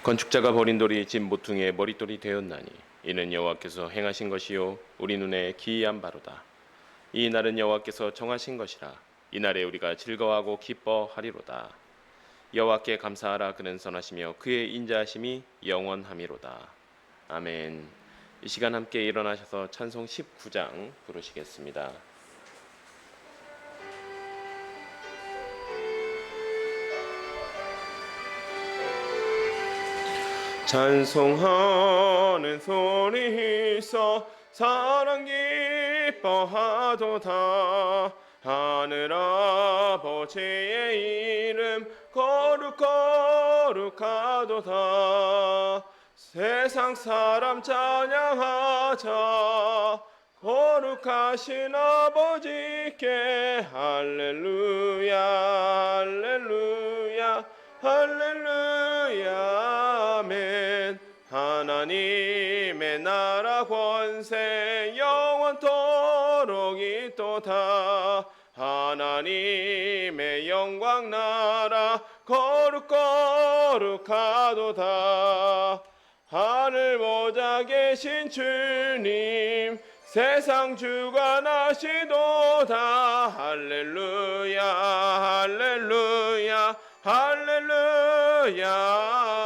건축자가 버린 돌이 집 모퉁이의 머릿돌이 되었나니 이는 여호와께서 행하신 것이요 우리 눈에 기이한 바로다. 이 날은 여호와께서 정하신 것이라 이 날에 우리가 즐거워하고 기뻐하리로다. 여호와께 감사하라. 그는 선하시며 그의 인자하심이 영원함이로다. 아멘. 이 시간 함께 일어나셔서 찬송 19장 부르시겠습니다. 찬송하는 소리 있어 사랑 기뻐하도다. 하늘 아버지의 이름 거룩거룩하도다. 세상 사람 찬양하자. 거룩하신 아버지께 할렐루야 할렐루야 할렐루야 아멘. 하나님의 나라 권세 영원토록 있도다. 하나님의 영광 나라 거룩거룩하도다. 하늘 보좌 계신 주님 세상 주관하시도다. 할렐루야 할렐루야 할렐루야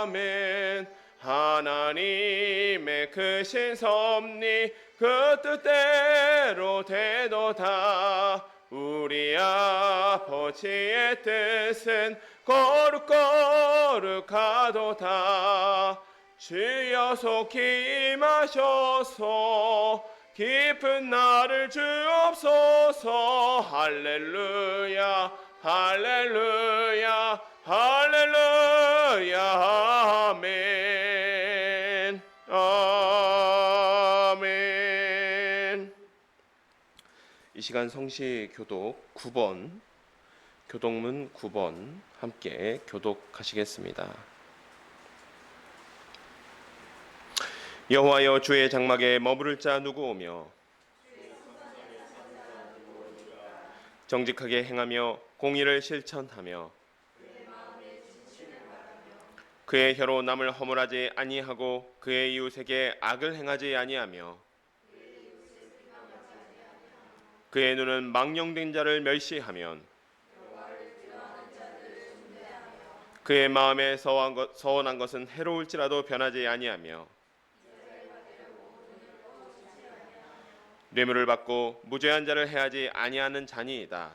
아멘. 하나님의 크신 섭리 그 뜻대로 되도다. 우리 아버지의 뜻은 거룩거룩하도다. 주여 속히 임하셔서 깊은 나를 주옵소서. 할렐루야 할렐루야 할렐루야 아멘 아멘. 이 시간 성시 교독 9번 교독문 9번 함께 교독하시겠습니다. 여호와여 주의 장막에 머무를 자 누구 오며 정직하게 행하며 공의를 실천하며 그의 혀로 남을 허물하지 아니하고 그의 이웃에게 악을 행하지 아니하며 그의 눈은 망령된 자를 멸시하면 그의 마음에 서원한 것은 해로울지라도 변하지 아니하며 뇌물을 받고 무죄한 자를 해하지 아니하는 자니이다.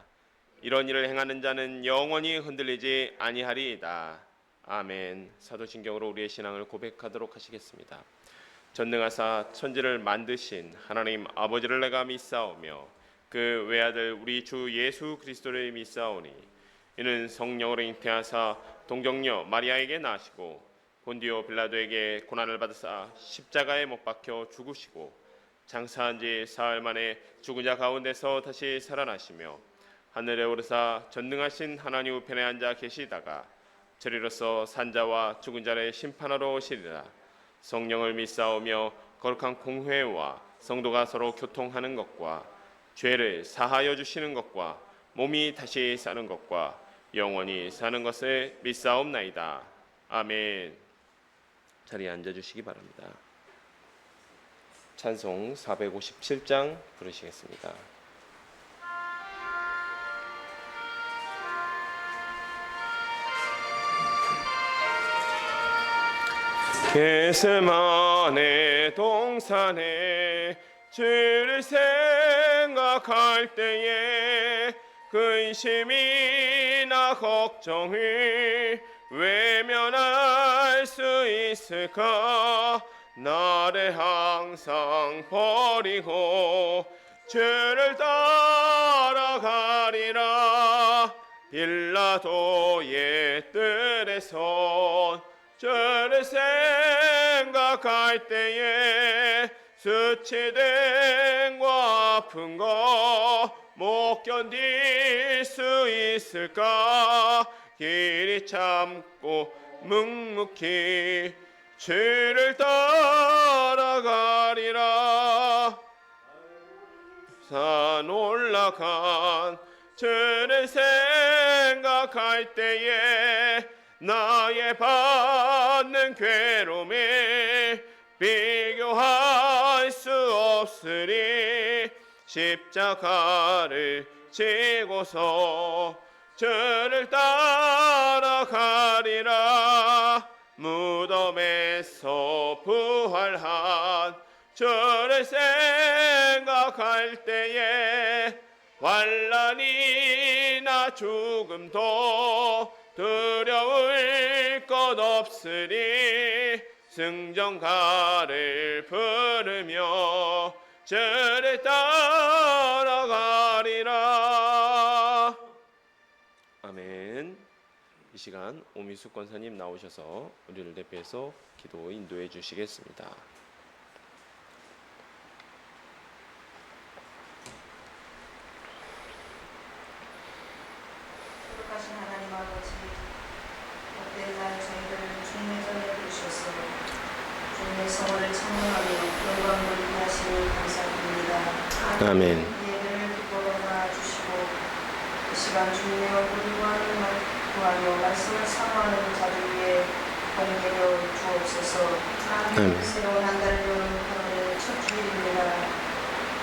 이런 일을 행하는 자는 영원히 흔들리지 아니하리이다. 아멘. 사도신경으로 우리의 신앙을 고백하도록 하시겠습니다. 전능하사 천지를 만드신 하나님 아버지를 내가 믿사오며 그 외아들 우리 주 예수 그리스도를 믿사오니 이는 성령으로 잉태하사 동정녀 마리아에게 나시고 본디오 빌라도에게 고난을 받으사 십자가에 못 박혀 죽으시고 장사한 지 사흘 만에 죽은 자 가운데서 다시 살아나시며 하늘에 오르사 전능하신 하나님 우편에 앉아 계시다가 저리로서 산자와 죽은 자를 심판하러 오시리라. 성령을 믿사오며 거룩한 공회와 성도가 서로 교통하는 것과 죄를 사하여 주시는 것과 몸이 다시 사는 것과 영원히 사는 것을 믿사옵나이다. 아멘. 자리에 앉아주시기 바랍니다. 찬송 457장 부르시겠습니다. 겟세마네 동산에 주를 생각할 때에 근심이나 걱정을 외면할 수 있을까? 나를 항상 버리고 주를 따라가리라. 빌라도의 뜰에 선 주를 생각할 때에 수치됨과 아픈 거 못 견딜 수 있을까? 길이 참고 묵묵히 주를 따라가리라. 산 올라간 주를 생각할 때에 나의 바 받는 괴로움에 비교할 수 없으리 십자가를 지고서 주를 따라가리라 무덤에서 부활한 주를 생각할 때에 환난이나 죽음도 두려울 것 없으리 승전가를 부르며 주를 따라가리라. 아멘. 이 시간 오미숙 권사님 나오셔서 우리를 대표해서 기도 인도해 주시겠습니다. 거룩하신 하나님 아버지, 복된 날 저희를 주님의 전에 부르셔서 주님의 성원을 찬양하며 영광 돌리게 하시니 감사드립니다. 아멘. 예배를 기뻐 주시고 이 시간 주님의 얼굴을 구하며 말씀을 사모하는 자들 위해 공개려 주옵소서. 새로운 한 달을 여는 8월의 첫 주일입니다.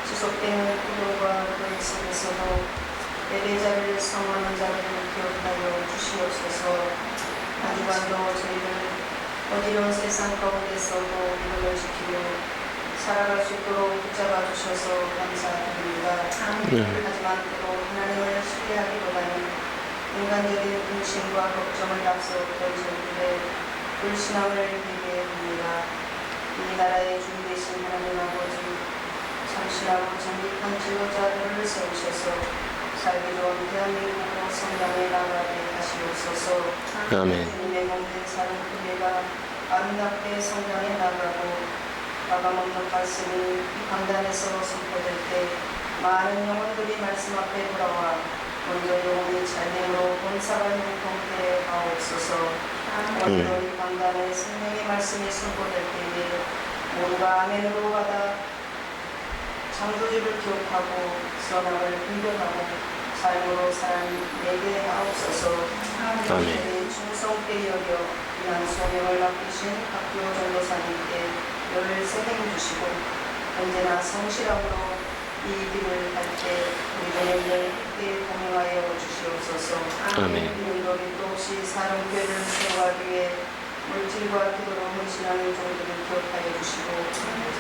지속되는 기도와 기도 속에서도 예배자를 성원하는 자들을 기억하여 주시옵소서. 한 주간도 저희를 어지러운 세상 가운데서도 믿음을 지키며 살아갈 수 있도록 붙잡아 주셔서 감사드립니다. 하지만 또 하나님을 신뢰하기보다는 인간적인 근심과 걱정을 앞서 던지는데 불신앙을 회개합니다. 이 나라의 주 되신 하나님 아버지, 참신하고 정직한 지도자들을 세우셔서 살기 좋은 대한민국으로 성장해 나가게 하시옵소서. 주님의 몸된 사는 교회가 아름답게 성장해 나가고 마감없는 말씀이 이 강단에서 선포될 때 많은 영혼들이 말씀 앞에 돌아와 먼저 영혼이 잘됨으로 본사가 형통케 하옵소서. 오늘도 이 강단에 생명의 말씀이 선포될 때에 모두가 아멘으로 받아 창조주를 기억하고 선악을 분별하고 삶으로 살아내게 하옵소서. 아멘. 충성되게 여겨 이한 소명을 맡기신 학교 전도사님께 늘 세행 주시고 언제나 성실함으로 이 길을 갈 때 우리 늘 함께 동행하여 주시옵소서. 아멘. 이름도 밑도 없이 사랑교회를 세워가기 위해 물질과 기도로 헌신하는 종들을 기억하여 주시고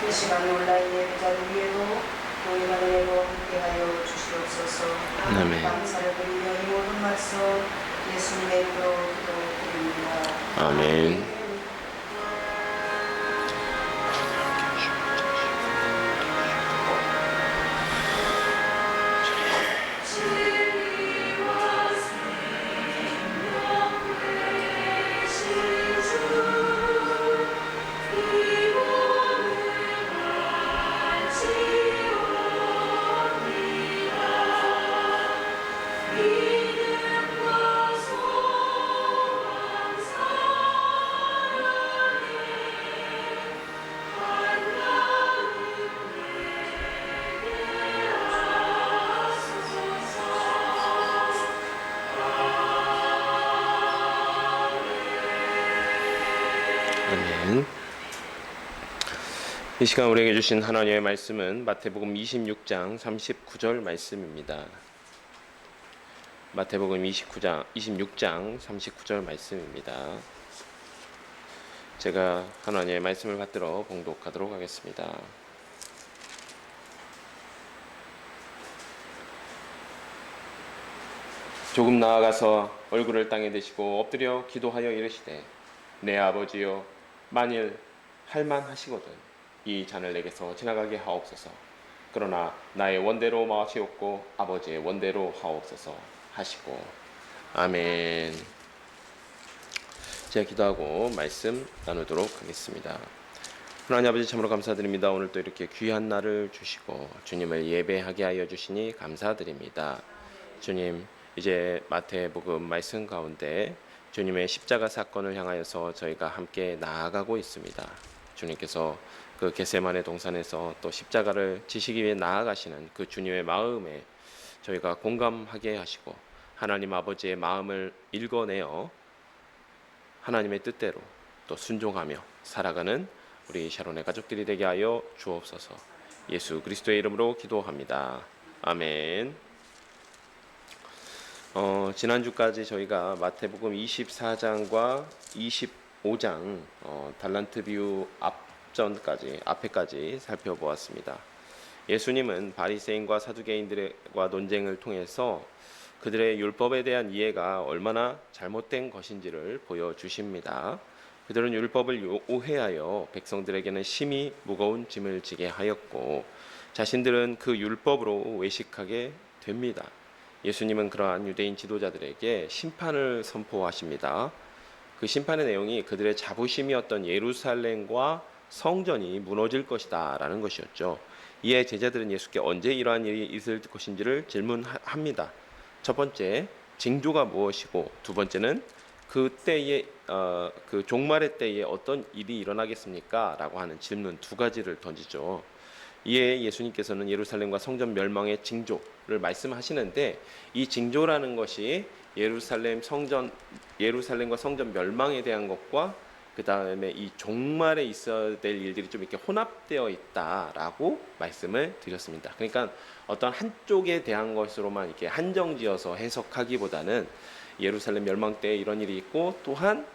이 시간 온라인 예배자를 위해도 교회가 은혜로 함께하여 주시옵소서. 아멘. 감사를 드리며 이 모든 말씀 예수님의 이름으로 기도드립니다. 아멘. 이 시간 우리에게 주신 하나님의 말씀은 마태복음 26장 39절 말씀입니다. 마태복음 26장 39절 말씀입니다. 제가 하나님의 말씀을 받들어 봉독하도록 하겠습니다. 조금 나아가서 얼굴을 땅에 대시고 엎드려 기도하여 이르시되 내 아버지여 만일 할만하시거든 이 잔을 내게서 지나가게 하옵소서. 그러나 나의 원대로 마시옵고 아버지의 원대로 하옵소서 하시고. 아멘. 제가 기도하고 말씀 나누도록 하겠습니다. 하나님 아버지 참으로 감사드립니다. 오늘 또 이렇게 귀한 날을 주시고 주님을 예배하게 하여 주시니 감사드립니다. 주님, 이제 마태복음 말씀 가운데 주님의 십자가 사건을 향하여서 저희가 함께 나아가고 있습니다. 주님께서 그 겟세마네 동산에서 또 십자가를 지시기 위해 나아가시는 그 주님의 마음에 저희가 공감하게 하시고 하나님 아버지의 마음을 읽어내어 하나님의 뜻대로 또 순종하며 살아가는 우리 샤론의 가족들이 되게 하여 주옵소서. 예수 그리스도의 이름으로 기도합니다. 아멘. 지난주까지 저희가 마태복음 24장과 25장 달란트 비유 앞에까지 살펴보았습니다. 예수님은 바리새인과 사두개인들과 논쟁을 통해서 그들의 율법에 대한 이해가 얼마나 잘못된 것인지를 보여주십니다. 그들은 율법을 오해하여 백성들에게는 심히 무거운 짐을 지게 하였고 자신들은 그 율법으로 외식하게 됩니다. 예수님은 그러한 유대인 지도자들에게 심판을 선포하십니다. 그 심판의 내용이 그들의 자부심이었던 예루살렘과 성전이 무너질 것이다 라는 것이었죠. 이에 제자들은 예수께 언제 이러한 일이 있을 것인지를 질문합니다. 첫 번째, 징조가 무엇이고, 두 번째는 그때의 그 종말의 때에 어떤 일이 일어나겠습니까? 라고 하는 질문 두 가지를 던지죠. 이에 예수님께서는 예루살렘과 성전 멸망의 징조를 말씀하시는데, 이 징조라는 것이 예루살렘과 성전 멸망에 대한 것과 그 다음에 이 종말에 있어야 될 일들이 좀 이렇게 혼합되어 있다라고 말씀을 드렸습니다. 그러니까 어떤 한쪽에 대한 것으로만 이렇게 한정지어서 해석하기보다는 예루살렘 멸망 때에 이런 일이 있고, 또한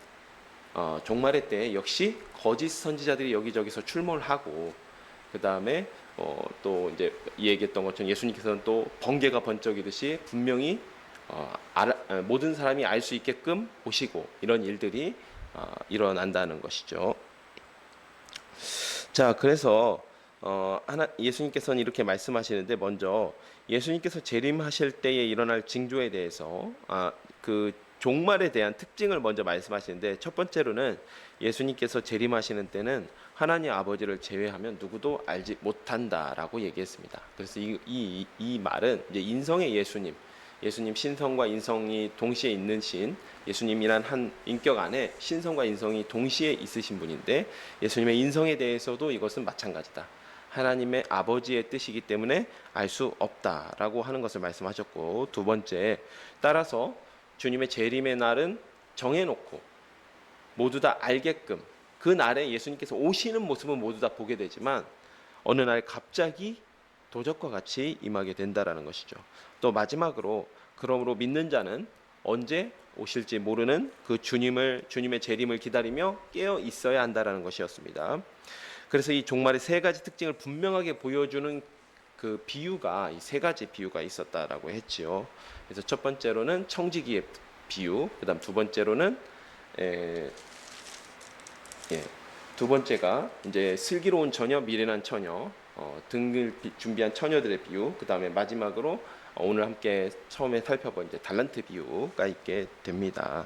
종말의 때에 역시 거짓 선지자들이 여기저기서 출몰하고, 그 다음에 또 이제 얘기했던 것처럼 예수님께서는 또 번개가 번쩍이듯이 분명히 모든 사람이 알 수 있게끔 오시고, 이런 일들이 일어난다는 것이죠. 자, 그래서 예수님께서는 이렇게 말씀하시는데, 먼저 예수님께서 재림하실 때에 일어날 징조에 대해서 그 종말에 대한 특징을 먼저 말씀하시는데, 첫 번째로는 예수님께서 재림하시는 때는 하나님 아버지를 제외하면 누구도 알지 못한다라고 얘기했습니다. 그래서 이 말은 이제 인성의 예수님 신성과 인성이 동시에 있는 신, 예수님이란 한 인격 안에 신성과 인성이 동시에 있으신 분인데, 예수님의 인성에 대해서도 이것은 마찬가지다. 하나님의 아버지의 뜻이기 때문에 알 수 없다라고 하는 것을 말씀하셨고, 두 번째, 따라서 주님의 재림의 날은 정해놓고 모두 다 알게끔, 그 날에 예수님께서 오시는 모습은 모두 다 보게 되지만 어느 날 갑자기 도적과 같이 임하게 된다라는 것이죠. 또 마지막으로, 그러므로 믿는 자는 언제 오실지 모르는 그 주님의 재림을 기다리며 깨어 있어야 한다라는 것이었습니다. 그래서 이 종말의 세 가지 특징을 분명하게 보여주는 그 비유가, 이 세 가지 비유가 있었다라고 했지요. 그래서 첫 번째로는 청지기의 비유, 그다음 두 번째로는 두 번째가 이제 슬기로운 처녀, 미련한 처녀, 등을 준비한 처녀들의 비유, 그 다음에 마지막으로 오늘 함께 처음에 살펴본 이제 달란트 비유가 있게 됩니다.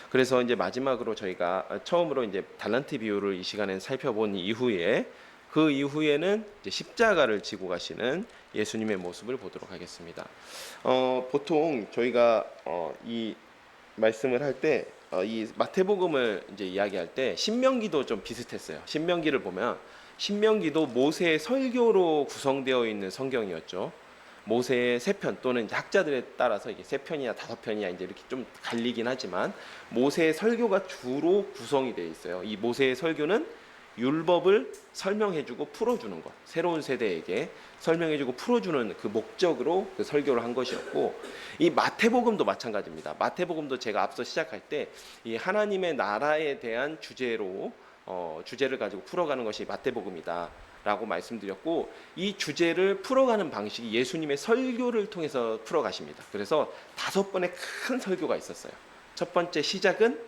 그래서 이제 마지막으로 저희가 처음으로 이제 달란트 비유를 이 시간에 살펴본 이후에, 그 이후에는 이제 십자가를 지고 가시는 예수님의 모습을 보도록 하겠습니다. 보통 저희가 이 말씀을 할 때 이 마태복음을 이제 이야기할 때 신명기도 좀 비슷했어요. 신명기를 보면 신명기도 모세의 설교로 구성되어 있는 성경이었죠. 모세의 세 편, 또는 학자들에 따라서 이게 세 편이냐 다섯 편이냐 이제 이렇게 좀 갈리긴 하지만, 모세의 설교가 주로 구성이 되어 있어요. 이 모세의 설교는 율법을 설명해주고 풀어주는 것, 새로운 세대에게 설명해주고 풀어주는 그 목적으로 그 설교를 한 것이었고, 이 마태복음도 마찬가지입니다. 마태복음도 제가 앞서 시작할 때 이 하나님의 나라에 대한 주제를 가지고 풀어가는 것이 마태복음이다 라고 말씀드렸고, 이 주제를 풀어가는 방식이 예수님의 설교를 통해서 풀어가십니다. 그래서 5번의 큰 설교가 있었어요. 첫 번째 시작은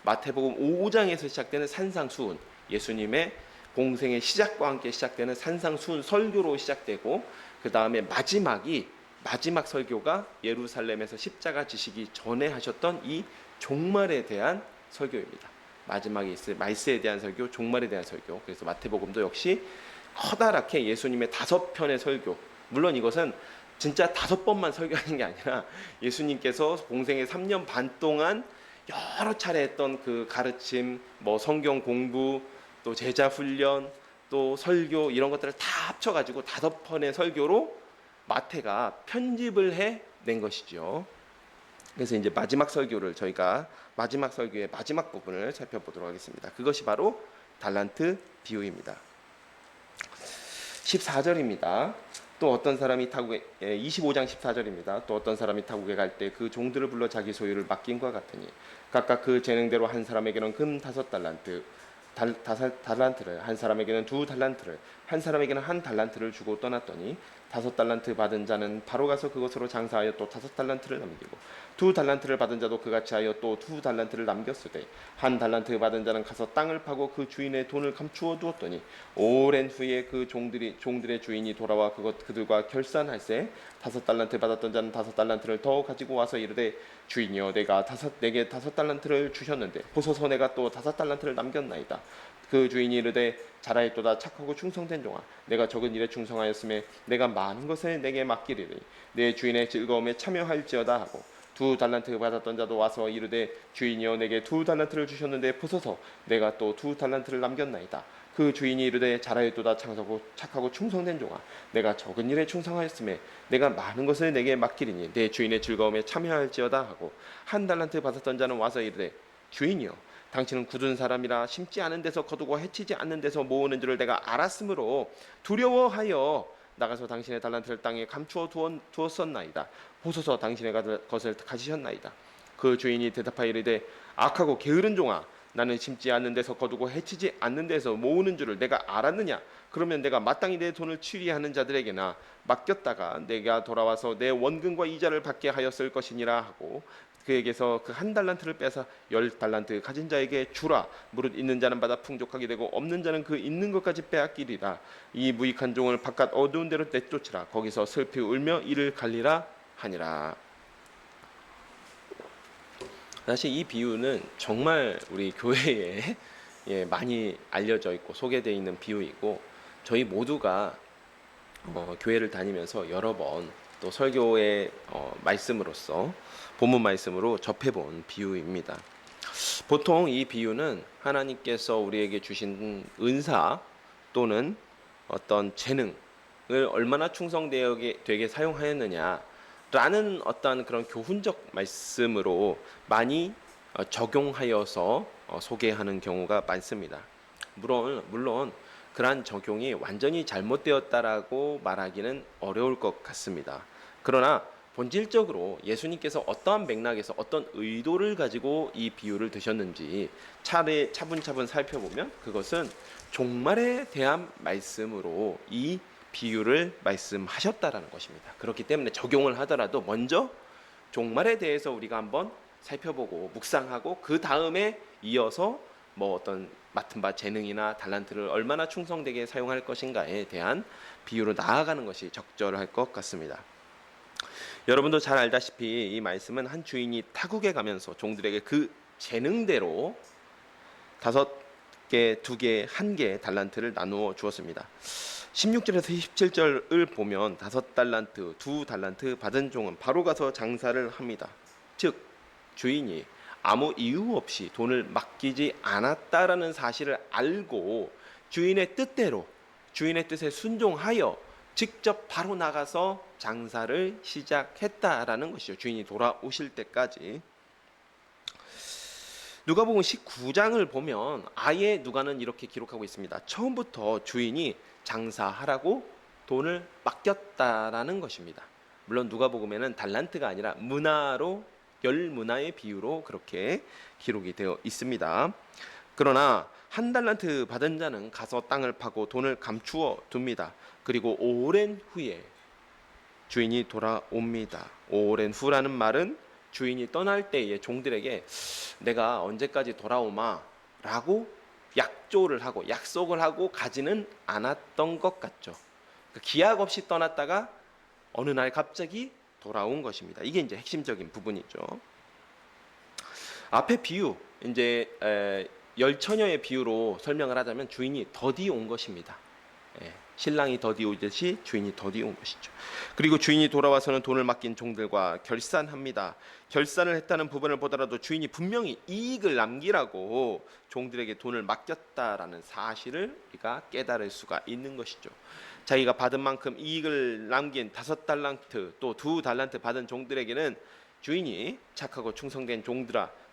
마태복음 5장에서 시작되는 산상수훈, 예수님의 공생의 시작과 함께 시작되는 산상수훈 설교로 시작되고, 그 다음에 마지막 설교가 예루살렘에서 십자가 지시기 전에 하셨던 이 종말에 대한 설교입니다. 마지막에 있을 말세에 대한 설교, 종말에 대한 설교. 그래서 마태복음도 역시 커다랗게 예수님의 5편의 설교, 물론 이것은 진짜 5번만 설교하는 게 아니라 예수님께서 공생의 3년 반 동안 여러 차례 했던 그 가르침, 성경 공부, 또 제자 훈련, 또 설교, 이런 것들을 다 합쳐가지고 5편의 설교로 마태가 편집을 해낸 것이죠. 그래서 이제 마지막 설교를 저희가 마지막 설교의 마지막 부분을 살펴보도록 하겠습니다. 그것이 바로 달란트 비유입니다. 14절입니다. 또 어떤 사람이 타국에 25장 14절입니다. 또 어떤 사람이 타국에 갈 때 그 종들을 불러 자기 소유를 맡긴과 같으니 각각 그 재능대로 한 사람에게는 금 5달란트 달란트를, 한 사람에게는 2달란트를, 한 사람에게는 1달란트를 주고 떠났더니 5달란트 받은 자는 바로 가서 그것으로 장사하여 또 5달란트를 남기고 2달란트를 받은 자도 그같이 하여 또 2달란트를 남겼으되 1달란트 받은 자는 가서 땅을 파고 그 주인의 돈을 감추어 두었더니 오랜 후에 그 종들의 주인이 돌아와 그들과 결산할세 5달란트 받았던 자는 5달란트를 더 가지고 와서 이르되 주인이여 내게 5달란트를 주셨는데 보소서 내가 또 5달란트를 남겼나이다. 그 주인이 이르되 잘하였도다 착하고 충성된 종아 내가 적은 일에 충성하였음에 내가 많은 것을 내게 맡기리니 내 주인의 즐거움에 참여할지어다 하고 2달란트 받았던 자도 와서 이르되 주인이여 내게 2달란트를 주셨는데 보소서 내가 또 2달란트를 남겼나이다. 그 주인이 이르되 잘하였도다 착하고 충성된 종아 내가 적은 일에 충성하였음에 내가 많은 것을 내게 맡기리니 내 주인의 즐거움에 참여할지어다 하고 1달란트 받았던 자는 와서 이르되 주인이여 당신은 굳은 사람이라 심지 않은 데서 거두고 해치지 않는 데서 모으는 줄을 내가 알았으므로 두려워하여 나가서 당신의 달란트를 땅에 감추어 두었었나이다. 보소서 당신의 것을 가지셨나이다. 그 주인이 대답하여 이르되 악하고 게으른 종아 나는 심지 않는 데서 거두고 해치지 않는 데서 모으는 줄을 내가 알았느냐. 그러면 내가 마땅히 내 돈을 취리하는 자들에게나 맡겼다가 내가 돌아와서 내 원금과 이자를 받게 하였을 것이니라 하고 그에게서 그 1달란트를 빼서 10달란트 가진 자에게 주라. 무릇 있는 자는 받아 풍족하게 되고 없는 자는 그 있는 것까지 빼앗기리라. 이 무익한 종을 바깥 어두운 데로 내쫓으라. 거기서 슬피 울며 이를 갈리라 하니라. 사실 이 비유는 정말 우리 교회에 많이 알려져 있고 소개되어 있는 비유이고 저희 모두가 교회를 다니면서 여러 번 또 설교의 말씀으로서 본문 말씀으로 접해본 비유입니다. 보통 이 비유는 하나님께서 우리에게 주신 은사 또는 어떤 재능을 얼마나 충성되게 사용하였느냐라는 어떤 그런 교훈적 말씀으로 많이 적용하여서 소개하는 경우가 많습니다. 물론 그러한 적용이 완전히 잘못되었다라고 말하기는 어려울 것 같습니다. 그러나 본질적으로 예수님께서 어떠한 맥락에서 어떤 의도를 가지고 이 비유를 드셨는지 차분차분 살펴보면 그것은 종말에 대한 말씀으로 이 비유를 말씀하셨다라는 것입니다. 그렇기 때문에 적용을 하더라도 먼저 종말에 대해서 우리가 한번 살펴보고 묵상하고 그 다음에 이어서 어떤 맡은 바 재능이나 달란트를 얼마나 충성되게 사용할 것인가에 대한 비유로 나아가는 것이 적절할 것 같습니다. 여러분도 잘 알다시피 이 말씀은 한 주인이 타국에 가면서 종들에게 그 재능대로 5개, 2개, 1개 달란트를 나누어 주었습니다. 16절에서 17절을 보면 5달란트, 2달란트 받은 종은 바로 가서 장사를 합니다. 즉 주인이 아무 이유 없이 돈을 맡기지 않았다라는 사실을 알고 주인의 뜻대로 주인의 뜻에 순종하여 직접 바로 나가서 장사를 시작했다라는 것이죠. 주인이 돌아오실 때까지. 누가복음 19장을 보면 아예 누가는 이렇게 기록하고 있습니다. 처음부터 주인이 장사하라고 돈을 맡겼다라는 것입니다. 물론 누가복음에는 달란트가 아니라 문화로 10문화의 비유로 그렇게 기록이 되어 있습니다. 그러나 1달란트 받은 자는 가서 땅을 파고 돈을 감추어 둡니다. 그리고 오랜 후에 주인이 돌아옵니다. 오랜 후라는 말은 주인이 떠날 때에 종들에게 내가 언제까지 돌아오마 라고 약속을 하고 가지는 않았던 것 같죠. 기약 없이 떠났다가 어느 날 갑자기 돌아온 것입니다. 이게 이제 핵심적인 부분이죠. 앞에 비유, 이제 열처녀의 비유로 설명을 하자면 주인이 더디 온 것입니다. 신랑이 더디 오듯이 주인이 더디 온 것이죠. 그리고 주인이 돌아와서는 돈을 맡긴 종들과 결산합니다. 결산을 했다는 부분을 보더라도 주인이 분명히 이익을 남기라고 종들에게 돈을 맡겼다라는 사실을 우리가 깨달을 수가 있는 것이죠. 자기가 받은 만큼 이익을 남긴 5달란트 또 2달란트 받은 종들에게는 주인이 착하고 충성된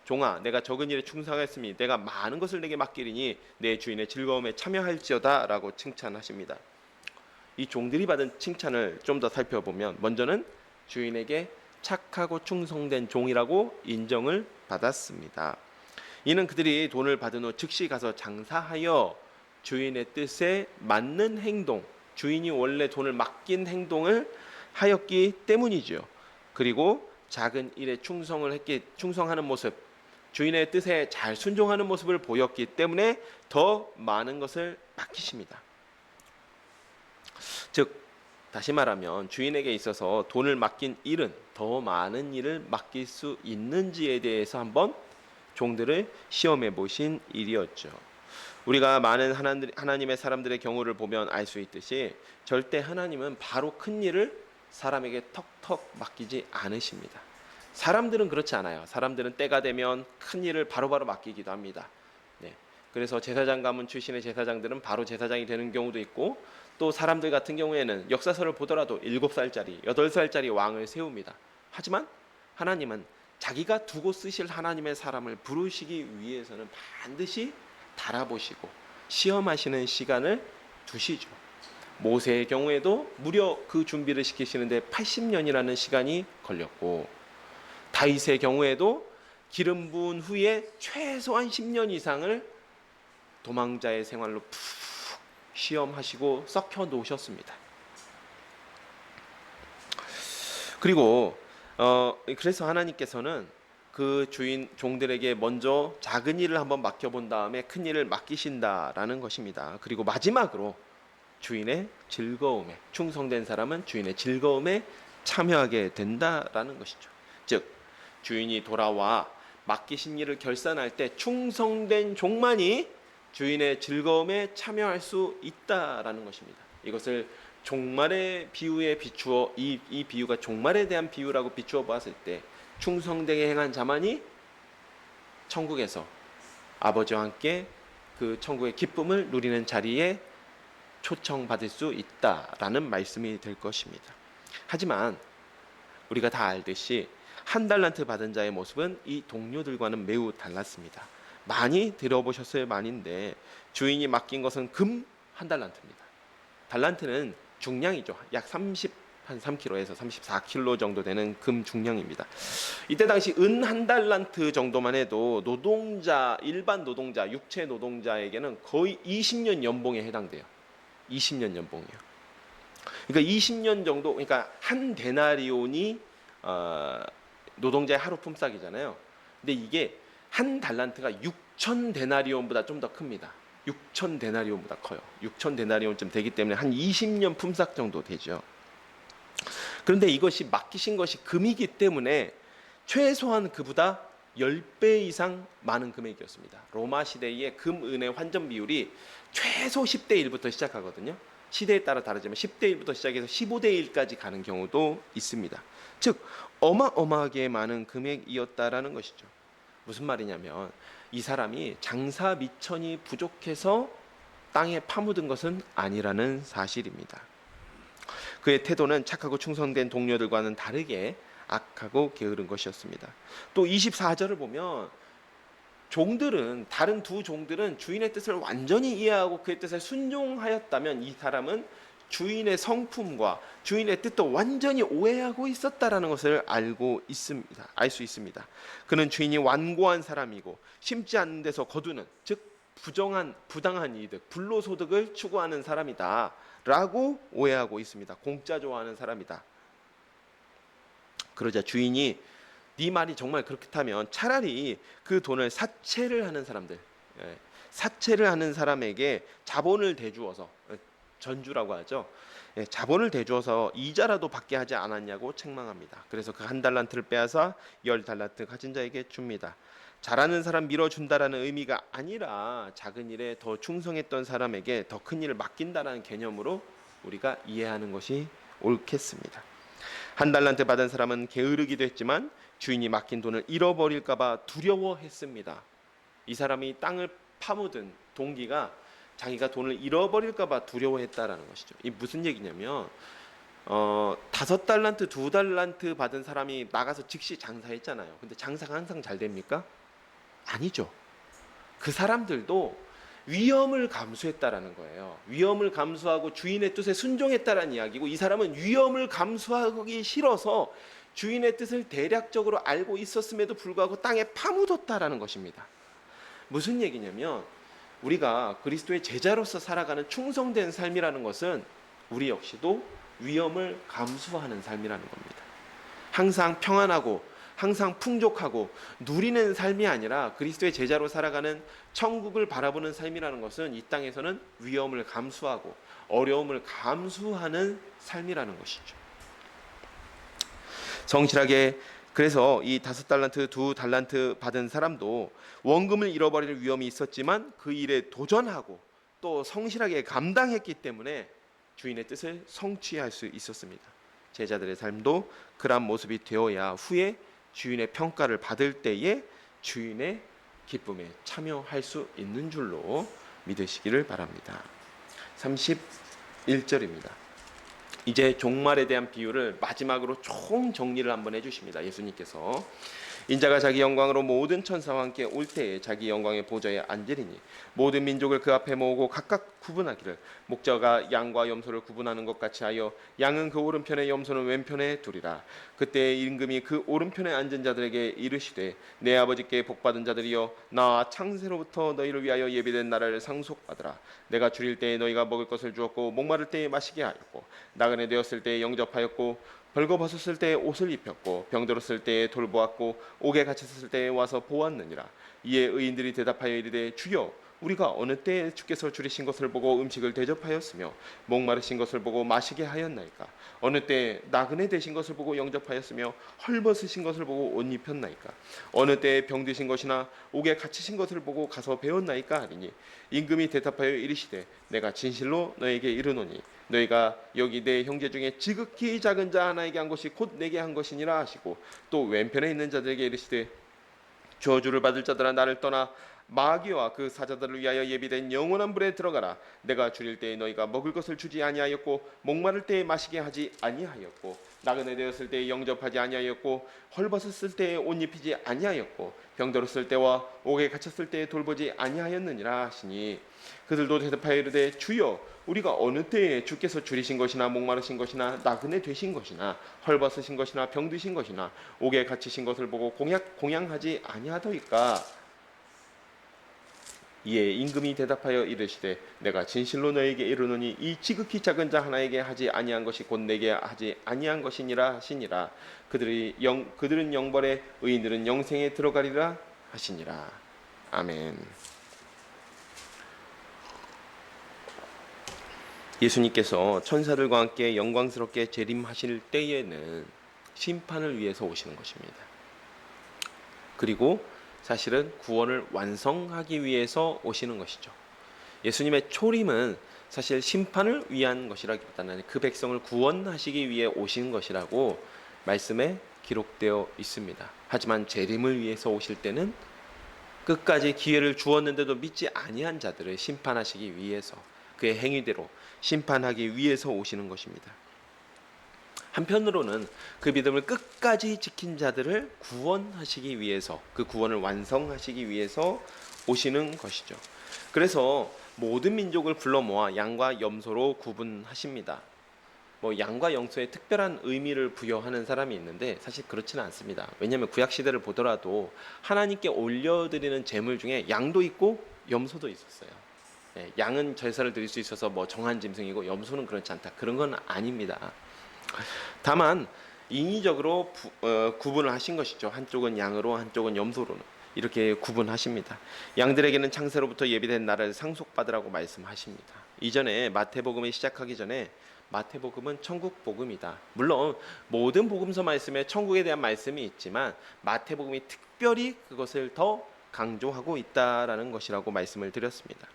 종아 내가 적은 일에 충성했으니 내가 많은 것을 내게 맡기리니 내 주인의 즐거움에 참여할지어다 라고 칭찬하십니다. 이 종들이 받은 칭찬을 좀 더 살펴보면 먼저는 주인에게 착하고 충성된 종이라고 인정을 받았습니다. 이는 그들이 돈을 받은 후 즉시 가서 장사하여 주인의 뜻에 맞는 행동, 주인이 원래 돈을 맡긴 행동을 하였기 때문이죠. 그리고 작은 일에 충성하는 모습, 주인의 뜻에 잘 순종하는 모습을 보였기 때문에 더 많은 것을 맡기십니다. 즉 다시 말하면 주인에게 있어서 돈을 맡긴 일은 더 많은 일을 맡길 수 있는지에 대해서 한번 종들을 시험해 보신 일이었죠. 우리가 많은 하나님의 사람들의 경우를 보면 알 수 있듯이 절대 하나님은 바로 큰 일을 사람에게 턱턱 맡기지 않으십니다. 사람들은 그렇지 않아요. 사람들은 때가 되면 큰 일을 바로바로 맡기기도 합니다. 네. 그래서 제사장 가문 출신의 제사장들은 바로 제사장이 되는 경우도 있고, 또 사람들 같은 경우에는 역사서를 보더라도 7살짜리, 8살짜리 왕을 세웁니다. 하지만 하나님은 자기가 두고 쓰실 하나님의 사람을 부르시기 위해서는 반드시 달아보시고 시험하시는 시간을 두시죠. 모세의 경우에도 무려 그 준비를 시키시는데 80년이라는 시간이 걸렸고, 다윗의 경우에도 기름 부은 후에 최소한 10년 이상을 도망자의 생활로 푹 시험하시고 썩혀 놓으셨습니다. 그리고 그래서 하나님께서는 그 주인 종들에게 먼저 작은 일을 한번 맡겨본 다음에 큰 일을 맡기신다라는 것입니다. 그리고 마지막으로 주인의 즐거움에, 충성된 사람은 주인의 즐거움에 참여하게 된다라는 것이죠. 즉 주인이 돌아와 맡기신 일을 결산할 때 충성된 종만이 주인의 즐거움에 참여할 수 있다라는 것입니다. 이것을 종말의 비유에 비추어 이 비유가 종말에 대한 비유라고 비추어 보았을 때 충성되게 행한 자만이 천국에서 아버지와 함께 그 천국의 기쁨을 누리는 자리에 초청받을 수 있다라는 말씀이 될 것입니다. 하지만 우리가 다 알듯이 한 달란트 받은 자의 모습은 이 동료들과는 매우 달랐습니다. 많이 들어보셨을 만인데 주인이 맡긴 것은 금 한 달란트입니다. 달란트는 중량이죠. 약 3kg에서 34kg 정도 되는 금 중량입니다. 이때 당시 은 한 달란트 정도만 해도 일반 노동자, 육체 노동자에게는 거의 20년 연봉에 해당돼요. 20년 연봉이요. 그러니까 20년 정도, 그러니까 한 데나리온이 노동자의 하루 품삯이잖아요. 근데 이게 한 달란트가 6천 데나리온보다 좀 더 큽니다. 6천 데나리온보다 커요. 6천 데나리온쯤 되기 때문에 한 20년 품삯 정도 되죠. 그런데 이것이 맡기신 것이 금이기 때문에 최소한 그보다 10배 이상 많은 금액이었습니다. 로마 시대의 금, 은의 환전 비율이 최소 10대 1부터 시작하거든요. 시대에 따라 다르지만 10대 1부터 시작해서 15대 1까지 가는 경우도 있습니다. 즉 어마어마하게 많은 금액이었다라는 것이죠. 무슨 말이냐면 이 사람이 장사 미천이 부족해서 땅에 파묻은 것은 아니라는 사실입니다. 그의 태도는 착하고 충성된 동료들과는 다르게 악하고 게으른 것이었습니다. 또 24절을 보면 다른 두 종들은 주인의 뜻을 완전히 이해하고 그의 뜻에 순종하였다면 이 사람은 주인의 성품과 주인의 뜻도 완전히 오해하고 있었다라는 것을 알 수 있습니다. 그는 주인이 완고한 사람이고 심지 않는 데서 거두는, 즉 부당한 이득, 불로소득을 추구하는 사람이다 라고 오해하고 있습니다. 공짜 좋아하는 사람이다. 그러자 주인이 네 말이 정말 그렇다면 차라리 그 돈을 사채를 하는 사람에게 자본을 대주어서, 전주라고 하죠. 자본을 대주어서 이자라도 받게 하지 않았냐고 책망합니다. 그래서 그 한 달란트를 빼앗아 10달란트 가진 자에게 줍니다. 잘하는 사람 밀어준다라는 의미가 아니라 작은 일에 더 충성했던 사람에게 더 큰 일을 맡긴다라는 개념으로 우리가 이해하는 것이 옳겠습니다. 한 달란트 받은 사람은 게으르기도 했지만 주인이 맡긴 돈을 잃어버릴까 봐 두려워했습니다. 이 사람이 땅을 파묻은 동기가 자기가 돈을 잃어버릴까 봐 두려워했다라는 것이죠. 이 무슨 얘기냐면 5달란트, 2달란트 받은 사람이 나가서 즉시 장사했잖아요. 근데 장사가 항상 잘 됩니까? 아니죠. 그 사람들도 위험을 감수했다라는 거예요. 위험을 감수하고 주인의 뜻에 순종했다라는 이야기고, 이 사람은 위험을 감수하기 싫어서 주인의 뜻을 대략적으로 알고 있었음에도 불구하고 땅에 파묻었다라는 것입니다. 무슨 얘기냐면, 우리가 그리스도의 제자로서 살아가는 충성된 삶이라는 것은 우리 역시도 위험을 감수하는 삶이라는 겁니다. 항상 평안하고 항상 풍족하고 누리는 삶이 아니라 그리스도의 제자로 살아가는 천국을 바라보는 삶이라는 것은 이 땅에서는 위험을 감수하고 어려움을 감수하는 삶이라는 것이죠. 성실하게, 그래서 이 5달란트, 2달란트 받은 사람도 원금을 잃어버릴 위험이 있었지만 그 일에 도전하고 또 성실하게 감당했기 때문에 주인의 뜻을 성취할 수 있었습니다. 제자들의 삶도 그러한 모습이 되어야 후에 주인의 평가를 받을 때에 주인의 기쁨에 참여할 수 있는 줄로 믿으시기를 바랍니다. 31절입니다. 이제 종말에 대한 비유를 마지막으로 총 정리를 한번 해주십니다. 예수님께서 인자가 자기 영광으로 모든 천사와 함께 올 때에 자기 영광의 보좌에 앉으리니 모든 민족을 그 앞에 모으고 각각 구분하기를 목자가 양과 염소를 구분하는 것 같이 하여 양은 그 오른편에 염소는 왼편에 두리라. 그때 임금이 그 오른편에 앉은 자들에게 이르시되 내 아버지께 복받은 자들이여 나 창세로부터 너희를 위하여 예비된 나라를 상속받으라. 내가 줄일 때에 너희가 먹을 것을 주었고 목마를 때에 마시게 하였고 나그네 되었을 때에 영접하였고 벌거벗었을 때에 옷을 입혔고 병들었을 때에 돌보았고 옥에 갇혔을 때에 와서 보았느니라. 이에 의인들이 대답하여 이르되 주여 우리가 어느 때에 주께서 줄이신 것을 보고 음식을 대접하였으며 목마르신 것을 보고 마시게 하였나이까? 어느 때에 나그네 되신 것을 보고 영접하였으며 헐벗으신 것을 보고 옷 입혔나이까? 어느 때에 병드신 것이나 옥에 갇히신 것을 보고 가서 배웠나이까? 하리니 임금이 대답하여 이르시되 내가 진실로 너에게 이르노니 너희가 여기 내 형제 중에 지극히 작은 자 하나에게 한 것이 곧 내게 한 것이니라 하시고 또 왼편에 있는 자들에게 이르시되 저주를 받을 자들아 나를 떠나 마귀와 그 사자들을 위하여 예비된 영원한 불에 들어가라. 내가 줄일 때에 너희가 먹을 것을 주지 아니하였고 목마를 때에 마시게 하지 아니하였고 나그네 되었을 때에 영접하지 아니하였고 헐벗었을 때에 옷 입히지 아니하였고 병들었을 때와 옥에 갇혔을 때에 돌보지 아니하였느니라 하시니 그들도 대답하여 이르되 주여 우리가 어느 때에 주께서 줄이신 것이나 목마르신 것이나 나그네 되신 것이나 헐벗으신 것이나 병드신 것이나 옥에 갇히신 것을 보고 공양하지 아니하더이까? 이에 임금이 대답하여 이르시되 내가 진실로 너에게 이르노니 이 지극히 작은 자 하나에게 하지 아니한 것이 곧 내게 하지 아니한 것이니라 하시니라. 그들은 영벌에 의인들은 영생에 들어가리라 하시니라. 아멘. 예수님께서 천사들과 함께 영광스럽게 재림하실 때에는 심판을 위해서 오시는 것입니다. 그리고 사실은 구원을 완성하기 위해서 오시는 것이죠. 예수님의 초림은 사실 심판을 위한 것이라기보다는 그 백성을 구원하시기 위해 오신 것이라고 말씀에 기록되어 있습니다. 하지만 재림을 위해서 오실 때는 끝까지 기회를 주었는데도 믿지 아니한 자들을 심판하시기 위해서 그의 행위대로 심판하기 위해서 오시는 것입니다. 한편으로는 그 믿음을 끝까지 지킨 자들을 구원하시기 위해서, 그 구원을 완성하시기 위해서 오시는 것이죠. 그래서 모든 민족을 불러 모아 양과 염소로 구분하십니다. 양과 염소에 특별한 의미를 부여하는 사람이 있는데 사실 그렇지는 않습니다. 왜냐하면 구약 시대를 보더라도 하나님께 올려드리는 제물 중에 양도 있고 염소도 있었어요. 양은 제사를 드릴 수 있어서 정한 짐승이고 염소는 그렇지 않다. 그런 건 아닙니다. 다만 인위적으로 구분을 하신 것이죠. 한쪽은 양으로 한쪽은 염소로는 이렇게 구분하십니다. 양들에게는 창세로부터 예비된 나라를 상속받으라고 말씀하십니다. 이전에 마태복음이 시작하기 전에 마태복음은 천국 복음이다. 물론 모든 복음서 말씀에 천국에 대한 말씀이 있지만 마태복음이 특별히 그것을 더 강조하고 있다라는 것이라고 말씀을 드렸습니다.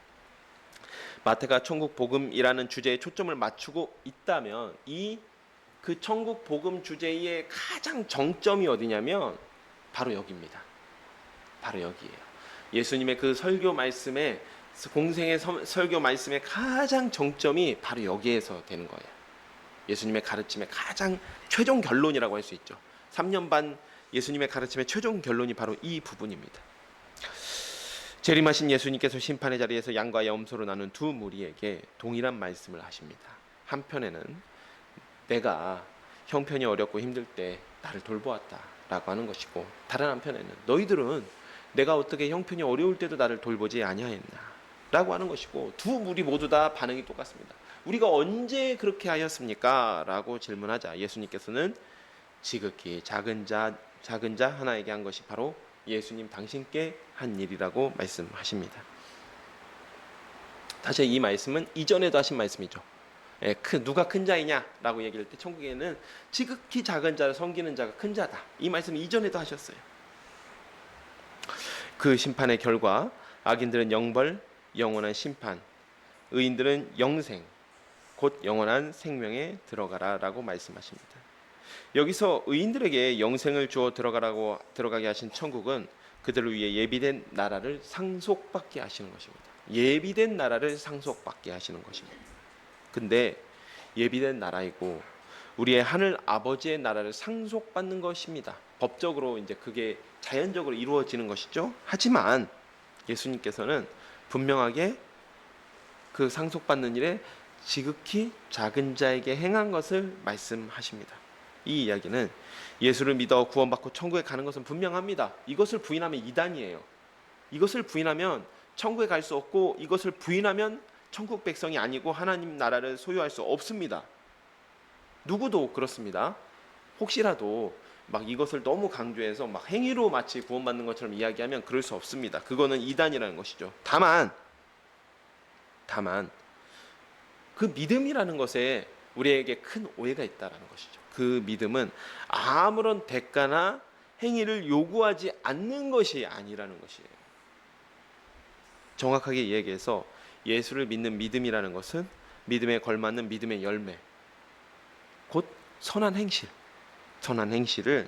마태가 천국 복음이라는 주제에 초점을 맞추고 있다면 그 천국 복음 주제의 가장 정점이 어디냐면 바로 여기입니다. 바로 여기예요. 예수님의 그 설교 말씀에, 공생의 설교 말씀의 가장 정점이 바로 여기에서 되는 거예요. 예수님의 가르침의 가장 최종 결론이라고 할 수 있죠. 3년 반 예수님의 가르침의 최종 결론이 바로 이 부분입니다. 재림하신 예수님께서 심판의 자리에서 양과 염소로 나눈 두 무리에게 동일한 말씀을 하십니다. 한편에는 내가 형편이 어렵고 힘들 때 나를 돌보았다라고 하는 것이고, 다른 한편에는 너희들은 내가 어떻게 형편이 어려울 때도 나를 돌보지 아니하였나라고 하는 것이고, 두 무리 모두 다 반응이 똑같습니다. 우리가 언제 그렇게 하였습니까? 라고 질문하자 예수님께서는 지극히 작은 자 하나에게 한 것이 바로 예수님 당신께 한 일이라고 말씀하십니다. 사실 이 말씀은 이전에도 하신 말씀이죠. 누가 큰 자이냐라고 얘기할 때 천국에는 지극히 작은 자를 섬기는 자가 큰 자다. 이 말씀 이전에도 하셨어요. 그 심판의 결과 악인들은 영벌, 영원한 심판, 의인들은 영생, 곧 영원한 생명에 들어가라라고 말씀하십니다. 여기서 의인들에게 영생을 주어 들어가게 하신 천국은 그들을 위해 예비된 나라를 상속받게 하시는 것입니다. 예비된 나라를 상속받게 하시는 것입니다. 근데 예비된 나라이고 우리의 하늘 아버지의 나라를 상속받는 것입니다. 법적으로 이제 그게 자연적으로 이루어지는 것이죠. 하지만 예수님께서는 분명하게 그 상속받는 일에 지극히 작은 자에게 행한 것을 말씀하십니다. 이 이야기는 예수를 믿어 구원받고 천국에 가는 것은 분명합니다. 이것을 부인하면 이단이에요. 이것을 부인하면 천국에 갈 수 없고, 이것을 부인하면 천국 백성이 아니고 하나님 나라를 소유할 수 없습니다. 누구도 그렇습니다. 혹시라도 막 이것을 너무 강조해서 막 행위로 마치 구원받는 것처럼 이야기하면 그럴 수 없습니다. 그거는 이단이라는 것이죠. 다만 그 믿음이라는 것에 우리에게 큰 오해가 있다라는 것이죠. 그 믿음은 아무런 대가나 행위를 요구하지 않는 것이 아니라는 것이에요. 정확하게 얘기해서 예수를 믿는 믿음이라는 것은 믿음에 걸맞는 믿음의 열매, 곧 선한 행실을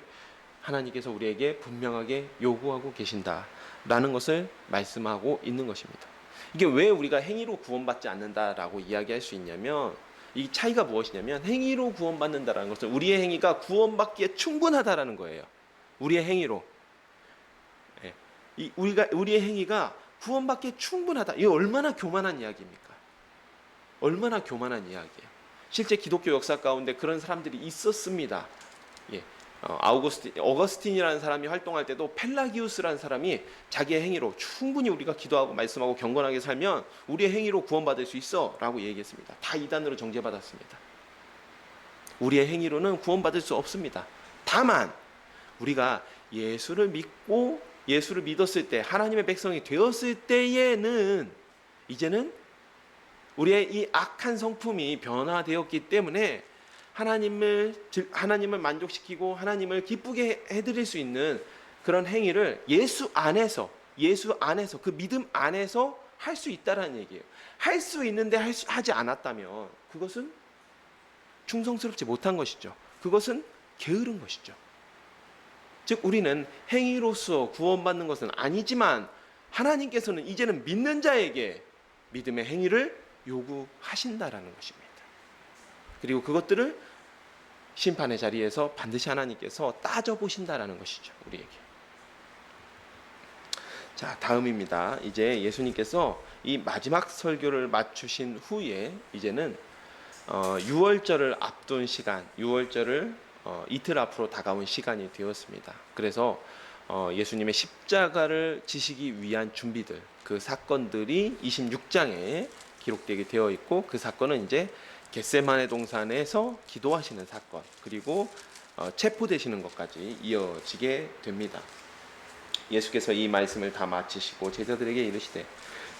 하나님께서 우리에게 분명하게 요구하고 계신다라는 것을 말씀하고 있는 것입니다. 이게 왜 우리가 행위로 구원받지 않는다라고 이야기할 수 있냐면, 이 차이가 무엇이냐면, 행위로 구원받는다라는 것은 우리의 행위가 구원받기에 충분하다라는 거예요. 우리의 행위로, 우리의 행위가 구원받기에 충분하다. 이게 얼마나 교만한 이야기입니까? 얼마나 교만한 이야기예요. 실제 기독교 역사 가운데 그런 사람들이 있었습니다. 어거스틴이라는 사람이 활동할 때도 펠라기우스라는 사람이 자기의 행위로 충분히 우리가 기도하고 말씀하고 경건하게 살면 우리의 행위로 구원받을 수 있어 라고 얘기했습니다. 다 이단으로 정죄받았습니다. 우리의 행위로는 구원받을 수 없습니다. 다만 우리가 예수를 믿고 예수를 믿었을 때, 하나님의 백성이 되었을 때에는 이제는 우리의 이 악한 성품이 변화되었기 때문에 하나님을 만족시키고 하나님을 기쁘게 해드릴 수 있는 그런 행위를 예수 안에서 그 믿음 안에서 할 수 있다라는 얘기예요. 할 수 있는데 하지 않았다면 그것은 충성스럽지 못한 것이죠. 그것은 게으른 것이죠. 즉 우리는 행위로서 구원받는 것은 아니지만 하나님께서는 이제는 믿는 자에게 믿음의 행위를 요구하신다라는 것입니다. 그리고 그것들을 심판의 자리에서 반드시 하나님께서 따져보신다라는 것이죠. 우리에게. 자, 다음입니다. 이제 예수님께서 이 마지막 설교를 마치신 후에 이제는 6월절을 앞둔 시간, 6월절을 이틀 앞으로 다가온 시간이 되었습니다. 그래서 예수님의 십자가를 지시기 위한 준비들, 그 사건들이 26장에 기록되게 되어 있고, 그 사건은 이제 겟세마네 동산에서 기도하시는 사건, 그리고 체포되시는 것까지 이어지게 됩니다. 예수께서 이 말씀을 다 마치시고 제자들에게 이르시되,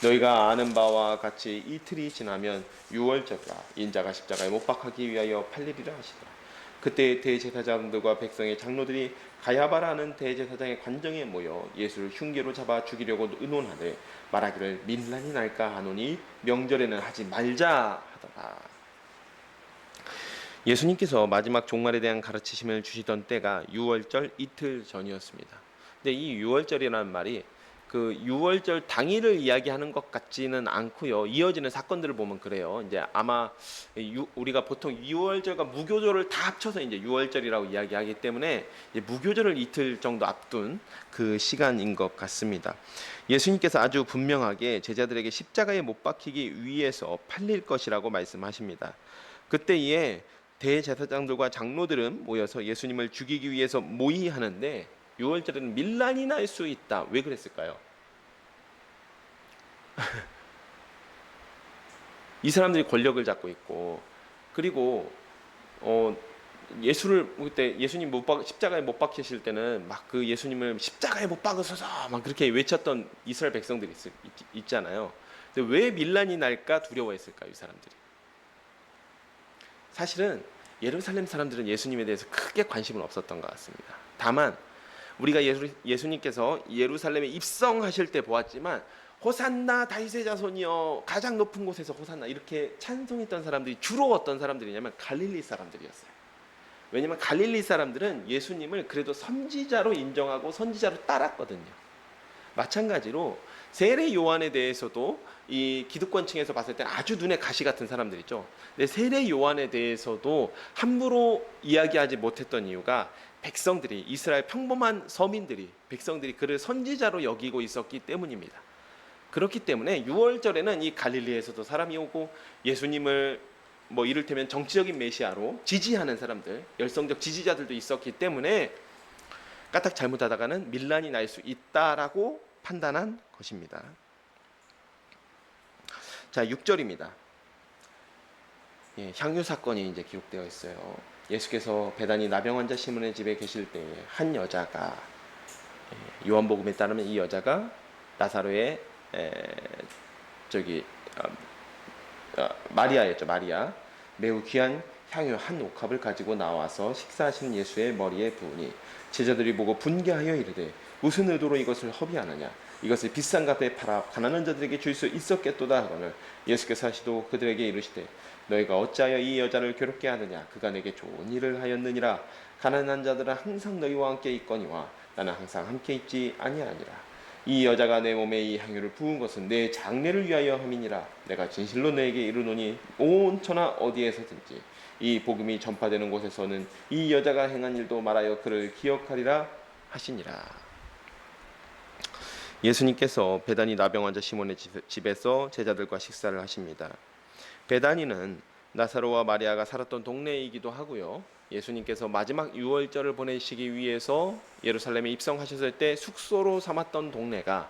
너희가 아는 바와 같이 이틀이 지나면 6월절이라 인자가 십자가에 못 박히기 위하여 팔리리라 하시더라. 그때 대제사장들과 백성의 장로들이 가야바라는 대제사장의 관정에 모여 예수를 흉계로 잡아 죽이려고 의논하되 말하기를 민란이 날까 하노니 명절에는 하지 말자 하더라. 예수님께서 마지막 종말에 대한 가르치심을 주시던 때가 6월절 이틀 전이었습니다. 근데 이 6월절이라는 말이 그 유월절 당일을 이야기하는 것 같지는 않고요. 이어지는 사건들을 보면 그래요. 이제 아마 우리가 보통 유월절과 무교절을 다 합쳐서 이제 유월절이라고 이야기하기 때문에 이제 무교절을 이틀 정도 앞둔 그 시간인 것 같습니다. 예수님께서 아주 분명하게 제자들에게 십자가에 못 박히기 위해서 팔릴 것이라고 말씀하십니다. 그때에 대제사장들과 장로들은 모여서 예수님을 죽이기 위해서 모의하는데 유월절에는 밀란이 날 수 있다. 왜 그랬을까요? 이 사람들이 권력을 잡고 있고, 그리고 예수를 그때 예수님 십자가에 못 박히실 때는 막 그 예수님을 십자가에 못 박으소서 막 그렇게 외쳤던 이스라엘 백성들이 있잖아요. 근데 왜 밀란이 날까 두려워했을까요, 이 사람들이? 사실은 예루살렘 사람들은 예수님에 대해서 크게 관심은 없었던 것 같습니다. 다만 우리가 예수님께서 예루살렘에 입성하실 때 보았지만 호산나 다윗의 자손이여 가장 높은 곳에서 호산나 이렇게 찬송했던 사람들이 주로 어떤 사람들이냐면 갈릴리 사람들이었어요. 왜냐하면 갈릴리 사람들은 예수님을 그래도 선지자로 인정하고 선지자로 따랐거든요. 마찬가지로 세례 요한에 대해서도 이 기득권층에서 봤을 때는 아주 눈에 가시 같은 사람들이죠. 근데 세례 요한에 대해서도 함부로 이야기하지 못했던 이유가 백성들이, 이스라엘 평범한 서민들이, 백성들이 그를 선지자로 여기고 있었기 때문입니다. 그렇기 때문에 유월절에는 이 갈릴리에서도 사람이 오고 예수님을 뭐 이를테면 정치적인 메시아로 지지하는 사람들, 열성적 지지자들도 있었기 때문에 까딱 잘못하다가는 밀란이 날 수 있다라고 판단한 것입니다. 자, 6절입니다. 향유 사건이 이제 기록되어 있어요. 예수께서 베다니 나병 환자 시몬의 집에 계실 때에 한 여자가, 요한복음에 따르면 이 여자가 나사로의 마리아였죠. 마리아. 매우 귀한 향유 한 옥합을 가지고 나와서 식사하시는 예수의 머리에 부으니 제자들이 보고 분개하여 이르되 무슨 의도로 이것을 허비하느냐, 이것을 비싼 값에 팔아 가난한 자들에게 줄 수 있었겠도다 하거늘 예수께서 하시도 그들에게 이르시되 너희가 어찌하여 이 여자를 괴롭게 하느냐, 그가 내게 좋은 일을 하였느니라. 가난한 자들은 항상 너희와 함께 있거니와 나는 항상 함께 있지 아니하니라. 이 여자가 내 몸에 이 향유를 부은 것은 내 장례를 위하여 함이니라. 내가 진실로 너에게 이르노니 온 천하 어디에서든지 이 복음이 전파되는 곳에서는 이 여자가 행한 일도 말하여 그를 기억하리라 하시니라. 예수님께서 베다니 나병 환자 시몬의 집에서 제자들과 식사를 하십니다. 베다니는 나사로와 마리아가 살았던 동네이기도 하고요. 예수님께서 마지막 유월절을 보내시기 위해서 예루살렘에 입성하셨을 때 숙소로 삼았던 동네가,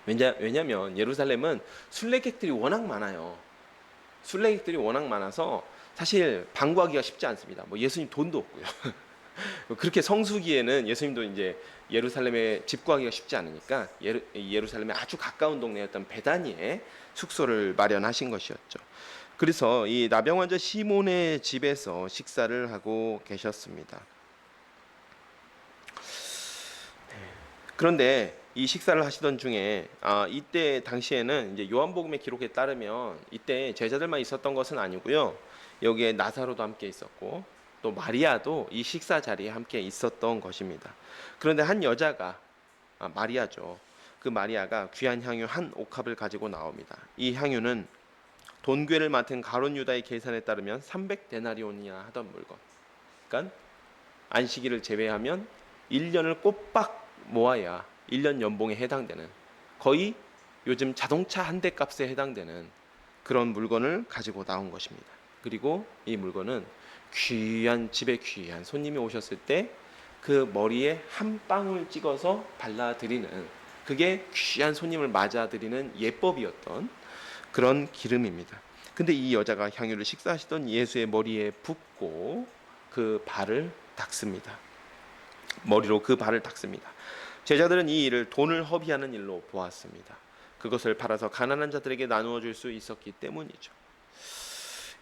왜냐하면 예루살렘은 순례객들이 워낙 많아요. 순례객들이 워낙 많아서 사실 방구하기가 쉽지 않습니다. 뭐 예수님 돈도 없고요. 그렇게 성수기에는 예수님도 이제 예루살렘에 집 구하기가 쉽지 않으니까 예루살렘에 아주 가까운 동네였던 베다니에 숙소를 마련하신 것이었죠. 그래서 이 나병 환자 시몬의 집에서 식사를 하고 계셨습니다. 그런데 이 식사를 하시던 중에 이때 당시에는 이제 요한복음의 기록에 따르면 이때 제자들만 있었던 것은 아니고요. 여기에 나사로도 함께 있었고 또 마리아도 이 식사 자리에 함께 있었던 것입니다. 그런데 한 여자가, 마리아죠. 그 마리아가 귀한 향유 한 옥합을 가지고 나옵니다. 이 향유는 돈괴를 맡은 가룟 유다의 계산에 따르면 300데나리온이나 하던 물건. 그러니까 안식일을 제외하면 1년을 꼬박 모아야 1년 연봉에 해당되는, 거의 요즘 자동차 한 대 값에 해당되는 그런 물건을 가지고 나온 것입니다. 그리고 이 물건은 귀한, 집에 귀한 손님이 오셨을 때 그 머리에 한 방울 찍어서 발라드리는, 그게 귀한 손님을 맞아드리는 예법이었던 그런 기름입니다. 근데 이 여자가 향유를 식사하시던 예수의 머리에 붓고 그 발을 닦습니다. 머리로 그 발을 닦습니다. 제자들은 이 일을 돈을 허비하는 일로 보았습니다. 그것을 팔아서 가난한 자들에게 나누어 줄 수 있었기 때문이죠.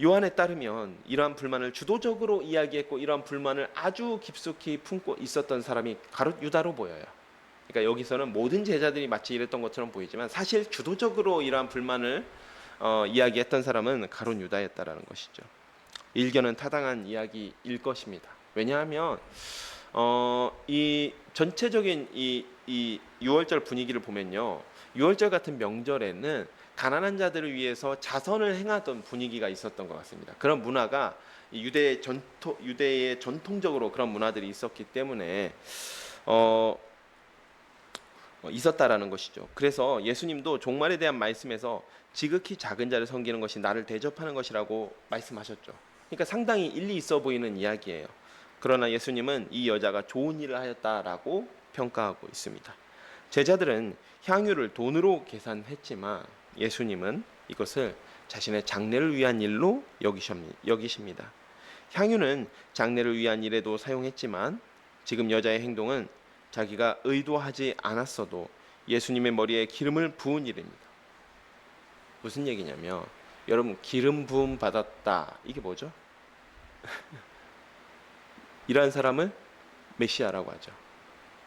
요한에 따르면 이러한 불만을 주도적으로 이야기했고 이러한 불만을 아주 깊숙이 품고 있었던 사람이 가룟 유다로 보여요. 그러니까 여기서는 모든 제자들이 마치 이랬던 것처럼 보이지만 사실 주도적으로 이러한 불만을 이야기했던 사람은 가룟 유다였다라는 것이죠. 일견은 타당한 이야기일 것입니다. 왜냐하면 이 전체적인 이 이 유월절 분위기를 보면요, 유월절 같은 명절에는 가난한 자들을 위해서 자선을 행하던 분위기가 있었던 것 같습니다. 그런 문화가 유대의 전통적으로 그런 문화들이 있었기 때문에 어, 있었다라는 것이죠. 그래서 예수님도 종말에 대한 말씀에서 지극히 작은 자를 섬기는 것이 나를 대접하는 것이라고 말씀하셨죠. 그러니까 상당히 일리 있어 보이는 이야기예요. 그러나 예수님은 이 여자가 좋은 일을 하였다라고 평가하고 있습니다. 제자들은 향유를 돈으로 계산했지만 예수님은 이것을 자신의 장례를 위한 일로 여기십니다. 향유는 장례를 위한 일에도 사용했지만 지금 여자의 행동은 자기가 의도하지 않았어도 예수님의 머리에 기름을 부은 일입니다. 무슨 얘기냐면, 여러분, 기름 부음 받았다, 이게 뭐죠? 이러한 사람을 메시아라고 하죠.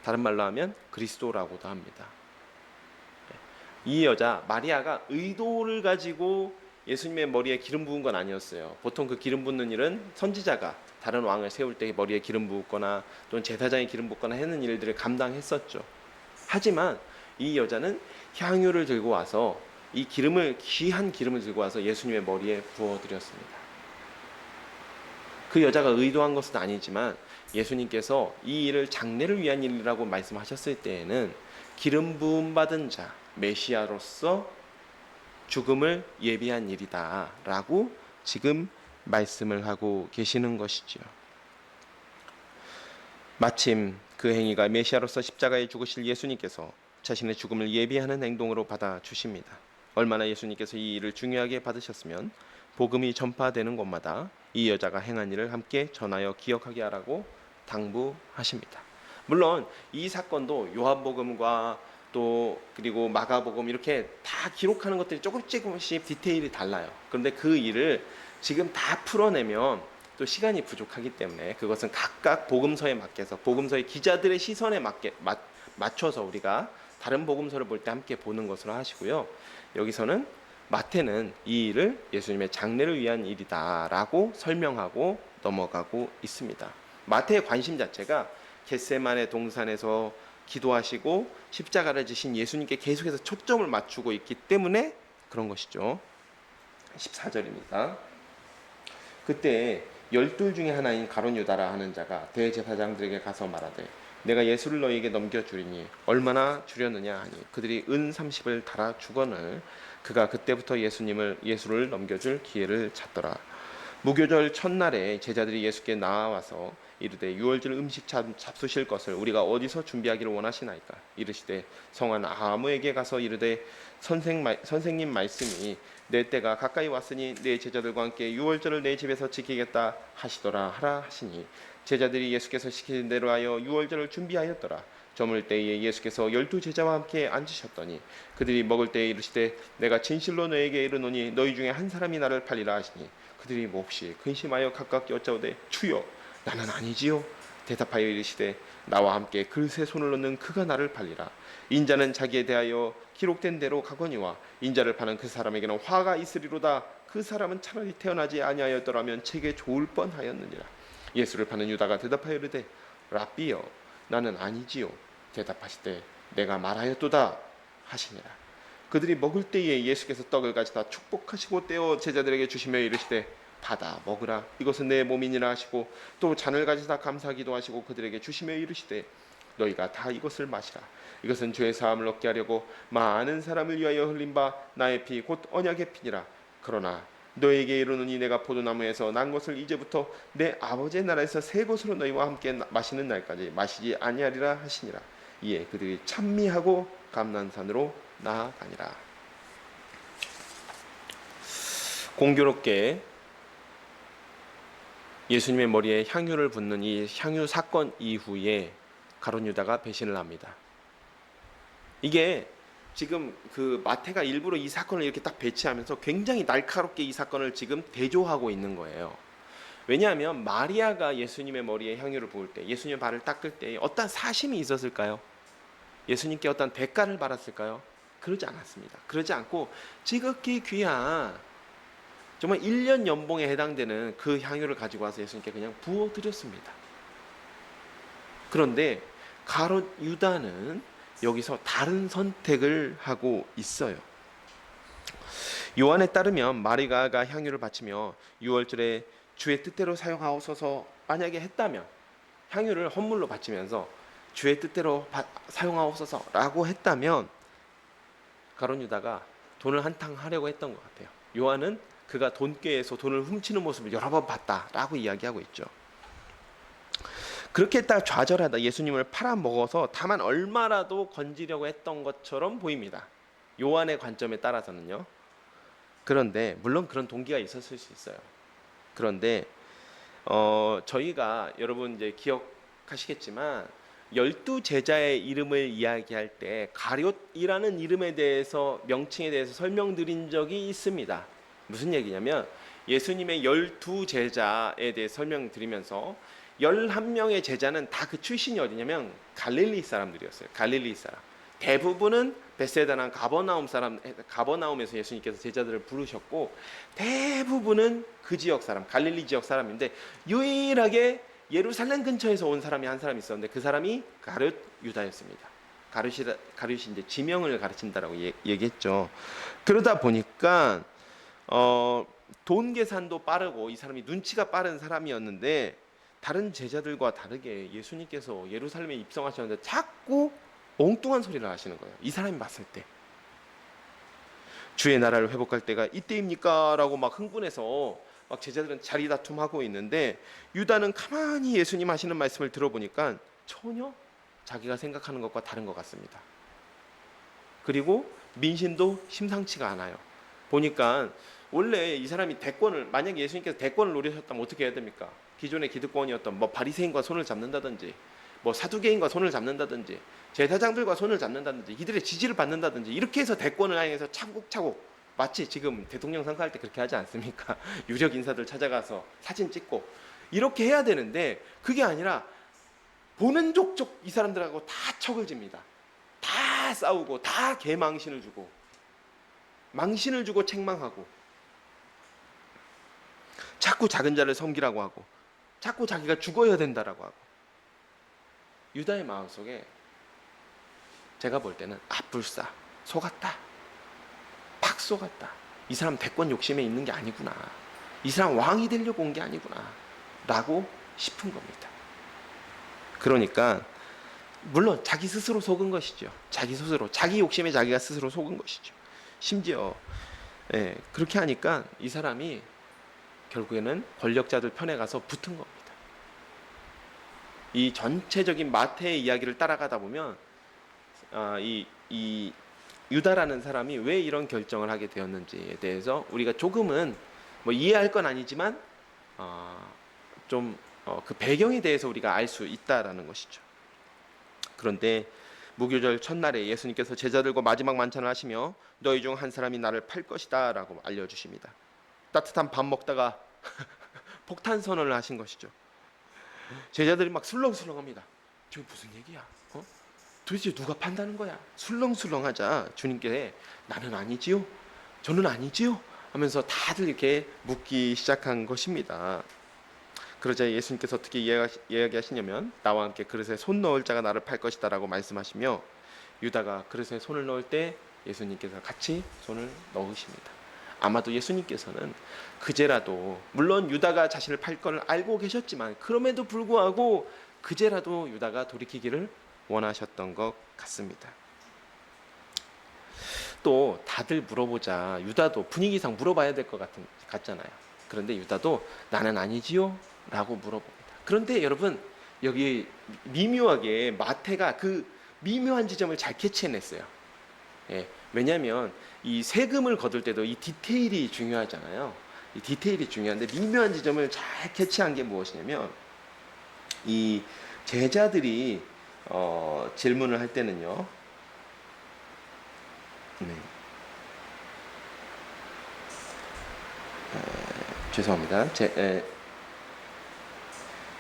다른 말로 하면 그리스도라고도 합니다. 이 여자 마리아가 의도를 가지고 예수님의 머리에 기름 부은 건 아니었어요. 보통 그 기름 붓는 일은 선지자가 다른 왕을 세울 때 머리에 기름 붓거나 또는 제사장이 기름 붓거나 하는 일들을 감당했었죠. 하지만 이 여자는 향유를 들고 와서 이 귀한 기름을 들고 와서 예수님의 머리에 부어드렸습니다. 그 여자가 의도한 것은 아니지만 예수님께서 이 일을 장례를 위한 일이라고 말씀하셨을 때에는 기름 부음 받은 자, 메시아로서 죽음을 예비한 일이다 라고 지금 말씀을 하고 계시는 것이죠. 마침 그 행위가 메시아로서 십자가에 죽으실 예수님께서 자신의 죽음을 예비하는 행동으로 받아주십니다. 얼마나 예수님께서 이 일을 중요하게 받으셨으면 복음이 전파되는 곳마다 이 여자가 행한 일을 함께 전하여 기억하게 하라고 당부하십니다. 물론 이 사건도 요한복음과 또 그리고 마가복음 이렇게 다 기록하는 것들이 조금씩 디테일이 달라요. 그런데 그 일을 지금 다 풀어내면 또 시간이 부족하기 때문에 그것은 각각 복음서에 맡겨서 복음서의 기자들의 시선에 맞춰서 우리가 다른 복음서를 볼 때 함께 보는 것으로 하시고요. 여기서는 마태는 이 일을 예수님의 장례를 위한 일이다라고 설명하고 넘어가고 있습니다. 마태의 관심 자체가 겟세마네 동산에서 기도하시고 십자가를 지신 예수님께 계속해서 초점을 맞추고 있기 때문에 그런 것이죠. 14절입니다. 그때 12 중에 하나인 가룟 유다라 하는 자가 대제사장들에게 가서 말하되 내가 예수를 너희에게 넘겨주리니 얼마나 주려느냐 하니 그들이 은 30을 달아 주거늘 그가 그때부터 예수를 넘겨줄 기회를 찾더라. 무교절 첫날에 제자들이 예수께 나와서 이르되 유월절 음식 잡수실 것을 우리가 어디서 준비하기를 원하시나이까? 이르시되 성한 아무에게 가서 이르되 선생님 말씀이 내 때가 가까이 왔으니 내 제자들과 함께 유월절을 내 집에서 지키겠다 하시더라 하라 하시니 제자들이 예수께서 시키신 대로 하여 유월절을 준비하였더라. 저물 때에 예수께서 12 제자와 함께 앉으셨더니 그들이 먹을 때에 이르시되 내가 진실로 너에게 이르노니 너희 중에 한 사람이 나를 팔리라 하시니 그들이 몹시 근심하여 각각 여짜오되 주여 나는 아니지요. 대답하여 이르시되 나와 함께 그릇에 손을 넣는 그가 나를 팔리라. 인자는 자기에 대하여 기록된 대로 가거니와 인자를 파는 그 사람에게는 화가 있으리로다. 그 사람은 차라리 태어나지 아니하였더라면 책에 좋을 뻔하였느니라. 예수를 파는 유다가 대답하여 이르되 랍비여 나는 아니지요. 대답하시되 내가 말하였도다 하시니라. 그들이 먹을 때에 예수께서 떡을 가지다 축복하시고 떼어 제자들에게 주시며 이르시되 받아 먹으라 이것은 내 몸이니라 하시고 또 잔을 가지다 감사하기도 하시고 그들에게 주시며 이르시되 너희가 다 이것을 마시라 이것은 죄의 사함을 얻게 하려고 많은 사람을 위하여 흘린 바 나의 피 곧 언약의 피니라. 그러나 너에게 이르노니 내가 포도나무에서 난 것을 이제부터 내 아버지의 나라에서 새 것으로 너희와 함께 마시는 날까지 마시지 아니하리라 하시니라. 이에 그들이 찬미하고 감난산으로 나아가니라. 공교롭게 예수님의 머리에 향유를 붓는 이 향유 사건 이후에 가룟 유다가 배신을 합니다. 이게 지금 그 마태가 일부러 이 사건을 이렇게 딱 배치하면서 굉장히 날카롭게 이 사건을 지금 대조하고 있는 거예요. 왜냐하면 마리아가 예수님의 머리에 향유를 부을 때, 예수님의 발을 닦을 때 어떤 사심이 있었을까요? 예수님께 어떤 대가를 받았을까요? 그러지 않았습니다. 그러지 않고 지극히 귀한 정말 1년 연봉에 해당되는 그 향유를 가지고 와서 예수님께 그냥 부어드렸습니다. 그런데 가룟 유다는 여기서 다른 선택을 하고 있어요. 요한에 따르면 마리아가 향유를 바치며 유월절에 주의 뜻대로 사용하옵소서 만약에 했다면, 향유를 헌물로 바치면서 주의 뜻대로 사용하옵소서라고 했다면 가룟 유다가 돈을 한탕 하려고 했던 것 같아요. 요한은 그가 돈꾀에서 돈을 훔치는 모습을 여러 번 봤다라고 이야기하고 있죠. 그렇게 했다가 좌절하다 예수님을 팔아먹어서 다만 얼마라도 건지려고 했던 것처럼 보입니다. 요한의 관점에 따라서는요. 그런데 물론 그런 동기가 있었을 수 있어요. 그런데 저희가 여러분 이제 기억하시겠지만 12제자의 이름을 이야기할 때 가룟이라는 이름에 대해서, 명칭에 대해서 설명드린 적이 있습니다. 무슨 얘기냐면 예수님의 12제자에 대해 설명드리면서 11명의 제자는 다 그 출신이 어디냐면 갈릴리 사람들이었어요. 갈릴리 사람. 대부분은 베세다나 가버나움에서 예수님께서 제자들을 부르셨고, 대부분은 그 지역 사람, 갈릴리 지역 사람인데 유일하게 예루살렘 근처에서 온 사람이 한 사람 있었는데 그 사람이 가룟 유다였습니다. 가룟이 이제 지명을 가르친다라고 얘기했죠. 그러다 보니까 돈 계산도 빠르고 이 사람이 눈치가 빠른 사람이었는데, 다른 제자들과 다르게 예수님께서 예루살렘에 입성하셨는데 자꾸 엉뚱한 소리를 하시는 거예요. 이 사람이 봤을 때 주의 나라를 회복할 때가 이때입니까? 라고 막 흥분해서 막 제자들은 자리 다툼하고 있는데, 유다는 가만히 예수님 하시는 말씀을 들어보니까 전혀 자기가 생각하는 것과 다른 것 같습니다. 그리고 민심도 심상치가 않아요. 보니까 원래 이 사람이 대권을, 만약에 예수님께서 대권을 노리셨다면 어떻게 해야 됩니까? 기존의 기득권이었던 뭐 바리새인과 손을 잡는다든지, 뭐 사두개인과 손을 잡는다든지, 제사장들과 손을 잡는다든지, 이들의 지지를 받는다든지, 이렇게 해서 대권을 향해서 차곡차곡, 마치 지금 대통령 선거할 때 그렇게 하지 않습니까? 유력 인사들 찾아가서 사진 찍고 이렇게 해야 되는데, 그게 아니라 보는 족족 이 사람들하고 다 척을 집니다. 다 싸우고 다 개망신을 주고, 망신을 주고 책망하고, 자꾸 작은 자를 섬기라고 하고, 자꾸 자기가 죽어야 된다라고 하고. 유다의 마음속에 제가 볼 때는 불싸, 속았다, 팍 속았다. 이 사람 대권 욕심에 있는 게 아니구나, 이 사람 왕이 되려고 온 게 아니구나 라고 싶은 겁니다. 그러니까 물론 자기 스스로 속은 것이죠. 자기 스스로, 자기 욕심에 자기가 스스로 속은 것이죠. 심지어 그렇게 하니까 이 사람이 결국에는 권력자들 편에 가서 붙은 겁니다. 이 전체적인 마태의 이야기를 따라가다 보면 이 유다라는 사람이 왜 이런 결정을 하게 되었는지에 대해서 우리가 조금은 뭐 이해할 건 아니지만 좀 그 배경에 대해서 우리가 알 수 있다라는 것이죠. 그런데 무교절 첫날에 예수님께서 제자들과 마지막 만찬을 하시며 너희 중 한 사람이 나를 팔 것이다 라고 알려주십니다. 따뜻한 밥 먹다가 폭탄 선언을 하신 것이죠. 제자들이 막 술렁술렁합니다. 저게 무슨 얘기야? 도대체 누가 판다는 거야? 술렁술렁하자 주님께 나는 아니지요? 저는 아니지요? 하면서 다들 이렇게 묻기 시작한 것입니다. 그러자 예수님께서 어떻게 이야기하시냐면 나와 함께 그릇에 손 넣을 자가 나를 팔 것이다 라고 말씀하시며, 유다가 그릇에 손을 넣을 때 예수님께서 같이 손을 넣으십니다. 아마도 예수님께서는 그제라도, 물론 유다가 자신을 팔 걸 알고 계셨지만 그럼에도 불구하고 그제라도 유다가 돌이키기를 원하셨던 것 같습니다. 또 다들 물어보자 유다도 분위기상 물어봐야 될 것 같잖아요. 그런데 유다도 나는 아니지요? 라고 물어봅니다. 그런데 여러분, 여기 미묘하게 마태가 그 미묘한 지점을 잘 캐치해냈어요. 왜냐하면 이 세금을 거둘 때도 이 디테일이 중요하잖아요. 이 디테일이 중요한데 미묘한 지점을 잘 캐치한 게 무엇이냐면, 이 제자들이 질문을 할 때는요, 죄송합니다.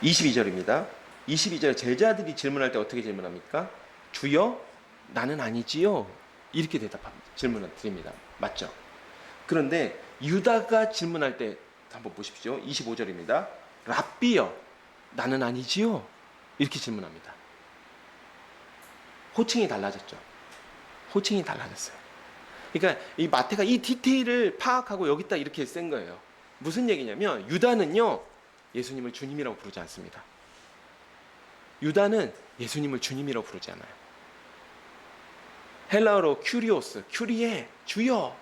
22절입니다. 22절 제자들이 질문할 때 어떻게 질문합니까? 주여 나는 아니지요? 이렇게 대답합니다. 질문을 드립니다. 맞죠? 그런데 유다가 질문할 때 한번 보십시오. 25절입니다. 랍비여 나는 아니지요? 이렇게 질문합니다. 호칭이 달라졌죠. 호칭이 달라졌어요. 그러니까 이 마태가 이 디테일을 파악하고 여기다 이렇게 쓴 거예요. 무슨 얘기냐면 유다는요 예수님을 주님이라고 부르지 않습니다. 유다는 예수님을 주님이라고 부르지 않아요. 헬라어로 큐리오스, 큐리에, 주여.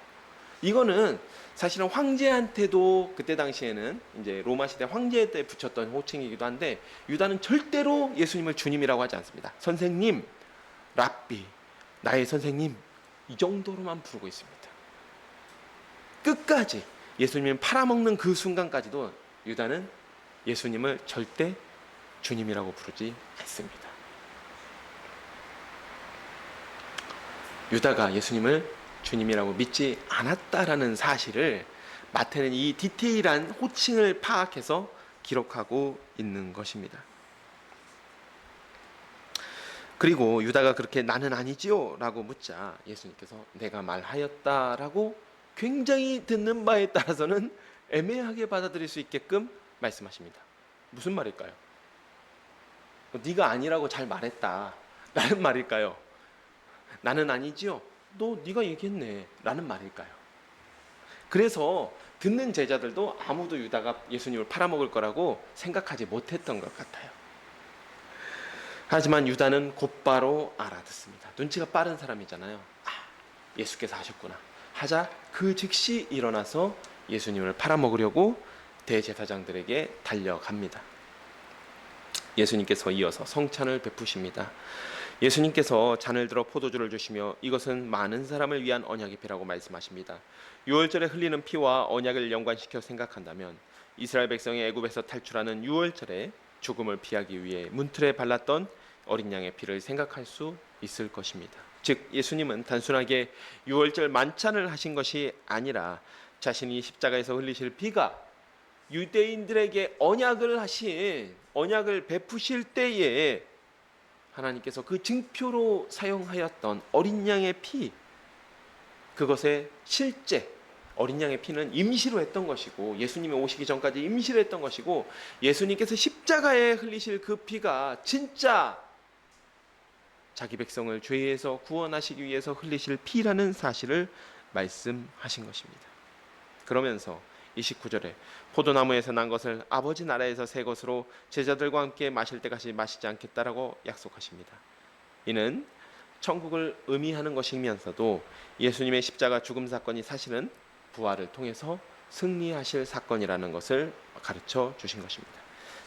이거는 사실은 황제한테도 그때 당시에는 이제 로마 시대 황제 때 붙였던 호칭이기도 한데 유다는 절대로 예수님을 주님이라고 하지 않습니다. 선생님, 랍비, 나의 선생님 이 정도로만 부르고 있습니다. 끝까지 예수님을 팔아먹는 그 순간까지도 유다는 예수님을 절대 주님이라고 부르지 않습니다. 유다가 예수님을 주님이라고 믿지 않았다라는 사실을 마태는 이 디테일한 호칭을 파악해서 기록하고 있는 것입니다. 그리고 유다가 그렇게 나는 아니지요 라고 묻자 예수님께서 내가 말하였다라고 굉장히 듣는 바에 따라서는 애매하게 받아들일 수 있게끔 말씀하십니다. 무슨 말일까요? 네가 아니라고 잘 말했다 라는 말일까요? 나는 아니지요? 너 네가 얘기했네 라는 말일까요? 그래서 듣는 제자들도 아무도 유다가 예수님을 팔아먹을 거라고 생각하지 못했던 것 같아요. 하지만 유다는 곧바로 알아듣습니다. 눈치가 빠른 사람이잖아요. 예수께서 하셨구나 하자 그 즉시 일어나서 예수님을 팔아먹으려고 대제사장들에게 달려갑니다. 예수님께서 이어서 성찬을 베푸십니다. 예수님께서 잔을 들어 포도주를 주시며 이것은 많은 사람을 위한 언약의 피라고 말씀하십니다. 유월절에 흘리는 피와 언약을 연관시켜 생각한다면 이스라엘 백성이 애굽에서 탈출하는 유월절에 죽음을 피하기 위해 문틀에 발랐던 어린 양의 피를 생각할 수 있을 것입니다. 즉 예수님은 단순하게 유월절 만찬을 하신 것이 아니라 자신이 십자가에서 흘리실 피가 유대인들에게 언약을 베푸실 때에 하나님께서 그 증표로 사용하였던 어린 양의 피, 그것의 실제 어린 양의 피는 임시로 했던 것이고 예수님이 오시기 전까지 임시로 했던 것이고 예수님께서 십자가에 흘리실 그 피가 진짜 자기 백성을 죄에서 구원하시기 위해서 흘리실 피라는 사실을 말씀하신 것입니다. 그러면서 29절에 포도나무에서 난 것을 아버지 나라에서 새 것으로 제자들과 함께 마실 때까지 마시지 않겠다라고 약속하십니다. 이는 천국을 의미하는 것이면서도 예수님의 십자가 죽음 사건이 사실은 부활을 통해서 승리하실 사건이라는 것을 가르쳐 주신 것입니다.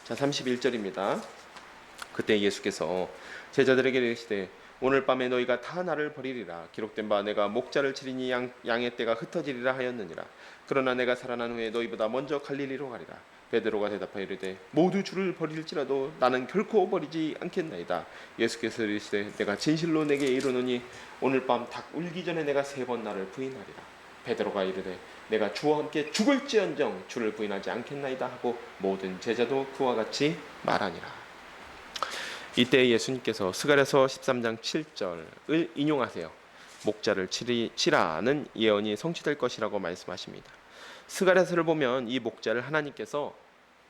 자, 31절입니다. 그때 예수께서 제자들에게 이르시되 오늘 밤에 너희가 다 나를 버리리라. 기록된 바 내가 목자를 치리니 양의 떼가 흩어지리라 하였느니라. 그러나 내가 살아난 후에 너희보다 먼저 갈릴리로 가리라. 베드로가 대답하여 이르되 모두 주를 버릴지라도 나는 결코 버리지 않겠나이다. 예수께서 이르시되 내가 진실로 내게 이르노니 오늘 밤 닭 울기 전에 내가 3번 나를 부인하리라. 베드로가 이르되 내가 주와 함께 죽을지언정 주를 부인하지 않겠나이다 하고 모든 제자도 그와 같이 말하니라. 이때 예수님께서 스가랴서 13장 7절을 인용하세요. 목자를 치라는 예언이 성취될 것이라고 말씀하십니다. 스가랴서를 보면 이 목자를 하나님께서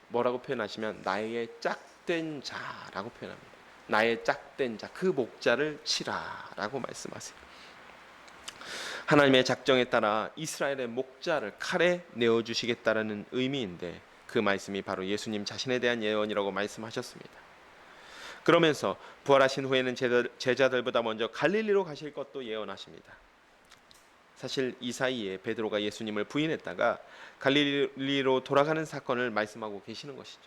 뭐라고 표현하시면 나의 짝된 자라고 표현합니다. 나의 짝된 자, 그 목자를 치라라고 말씀하세요. 하나님의 작정에 따라 이스라엘의 목자를 칼에 내어주시겠다라는 의미인데 그 말씀이 바로 예수님 자신에 대한 예언이라고 말씀하셨습니다. 그러면서 부활하신 후에는 제자들보다 먼저 갈릴리로 가실 것도 예언하십니다. 사실 이 사이에 베드로가 예수님을 부인했다가 갈릴리로 돌아가는 사건을 말씀하고 계시는 것이죠.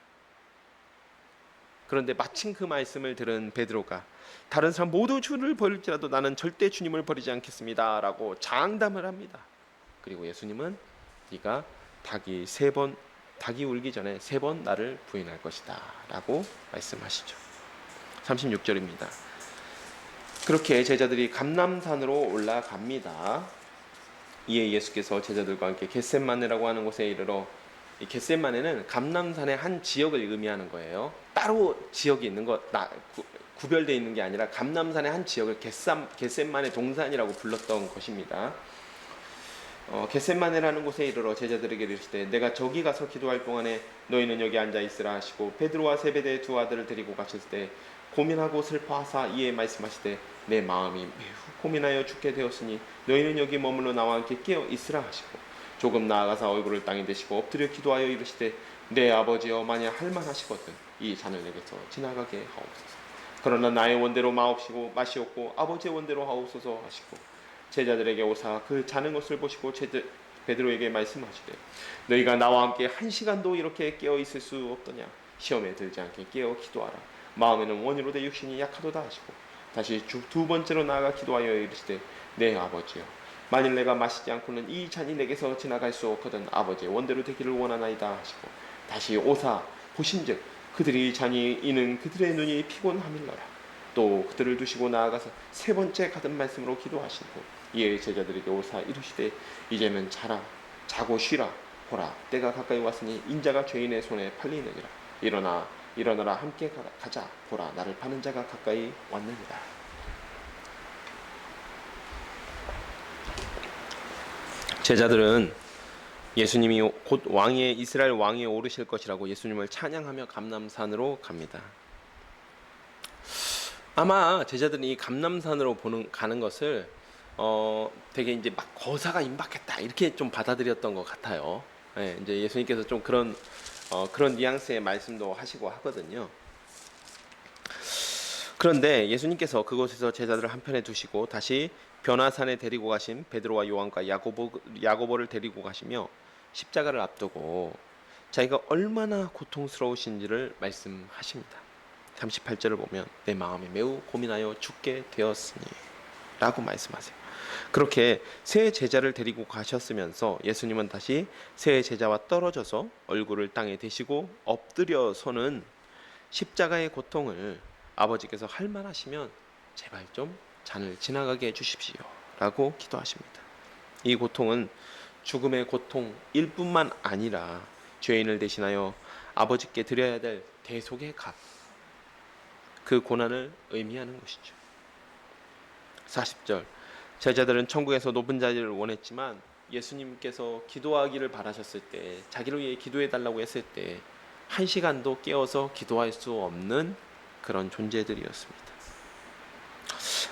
그런데 마침 그 말씀을 들은 베드로가 다른 사람 모두 주를 버릴지라도 나는 절대 주님을 버리지 않겠습니다 라고 장담을 합니다. 그리고 예수님은 네가 닭이 울기 전에 3번 나를 부인할 것이다 라고 말씀하시죠. 36절입니다. 그렇게 제자들이 감람산으로 올라갑니다. 이에 예수께서 제자들과 함께 겟셋마네라고 하는 곳에 이르러, 이 겟셋마네는 감람산의 한 지역을 의미하는 거예요. 따로 지역이 있는 것, 구별되어 있는 게 아니라 감람산의 한 지역을 겟셋마네 동산이라고 불렀던 것입니다. 겟셋마네라는 곳에 이르러 제자들에게 이르시되 내가 저기 가서 기도할 동안에 너희는 여기 앉아 있으라 하시고 베드로와 세베대의 2 아들을 데리고 가실 때 고민하고 슬퍼하사 이에 말씀하시되 내 마음이 매우 고민하여 죽게 되었으니 너희는 여기 머물러 나와 함께 깨어 있으라 하시고 조금 나아가사 얼굴을 땅에 대시고 엎드려 기도하여 이르시되 내 아버지여 만약 할만하시거든 이 잔을 내게서 지나가게 하옵소서. 그러나 나의 원대로 마시옵고 아버지의 원대로 하옵소서 하시고 제자들에게 오사 그 자는 것을 보시고 베드로에게 말씀하시되 너희가 나와 함께 1시간도 이렇게 깨어 있을 수 없더냐. 시험에 들지 않게 깨어 기도하라. 마음에는 원이로되 육신이 약하도다 하시고 다시 두 번째로 나아가 기도하여 이르시되 내 아버지여 만일 내가 마시지 않고는 이 잔이 내게서 지나갈 수 없거든 아버지의 원대로 되기를 원하나이다 하시고 다시 오사 보신즉 그들이 잔이 이는 그들의 눈이 피곤함일러라. 또 그들을 두시고 나아가서 세 번째 같은 말씀으로 기도하시고 이에 제자들에게 오사 이르시되 이제는 자고 쉬라. 보라 때가 가까이 왔으니 인자가 죄인의 손에 팔리느니라. 일어나라 함께 가자. 보라 나를 파는 자가 가까이 왔느니라. 제자들은 예수님이 곧 이스라엘 왕위에 오르실 것이라고 예수님을 찬양하며 감람산으로 갑니다. 아마 제자들이 이 감람산으로 가는 것을 되게 이제 막 거사가 임박했다 이렇게 좀 받아들였던 것 같아요. 네, 이제 예수님께서 좀 그런 뉘앙스의 말씀도 하시고 하거든요. 그런데 예수님께서 그곳에서 제자들을 한편에 두시고 다시 변화산에 데리고 가신 베드로와 요한과 야고보를 데리고 가시며 십자가를 앞두고 자기가 얼마나 고통스러우신지를 말씀하십니다. 38절을 보면 내 마음이 매우 고민하여 죽게 되었으니 라고 말씀하세요. 그렇게 세 제자를 데리고 가셨으면서 예수님은 다시 세 제자와 떨어져서 얼굴을 땅에 대시고 엎드려서는 십자가의 고통을 아버지께서 할 만하시면 제발 좀 잔을 지나가게 해주십시오 라고 기도하십니다. 이 고통은 죽음의 고통일 뿐만 아니라 죄인을 대신하여 아버지께 드려야 될 대속의 값, 그 고난을 의미하는 것이죠. 40절 제자들은 천국에서 높은 자리를 원했지만 예수님께서 기도하기를 바라셨을 때 자기를 위해 기도해 달라고 했을 때 1시간도 깨어서 기도할 수 없는 그런 존재들이었습니다.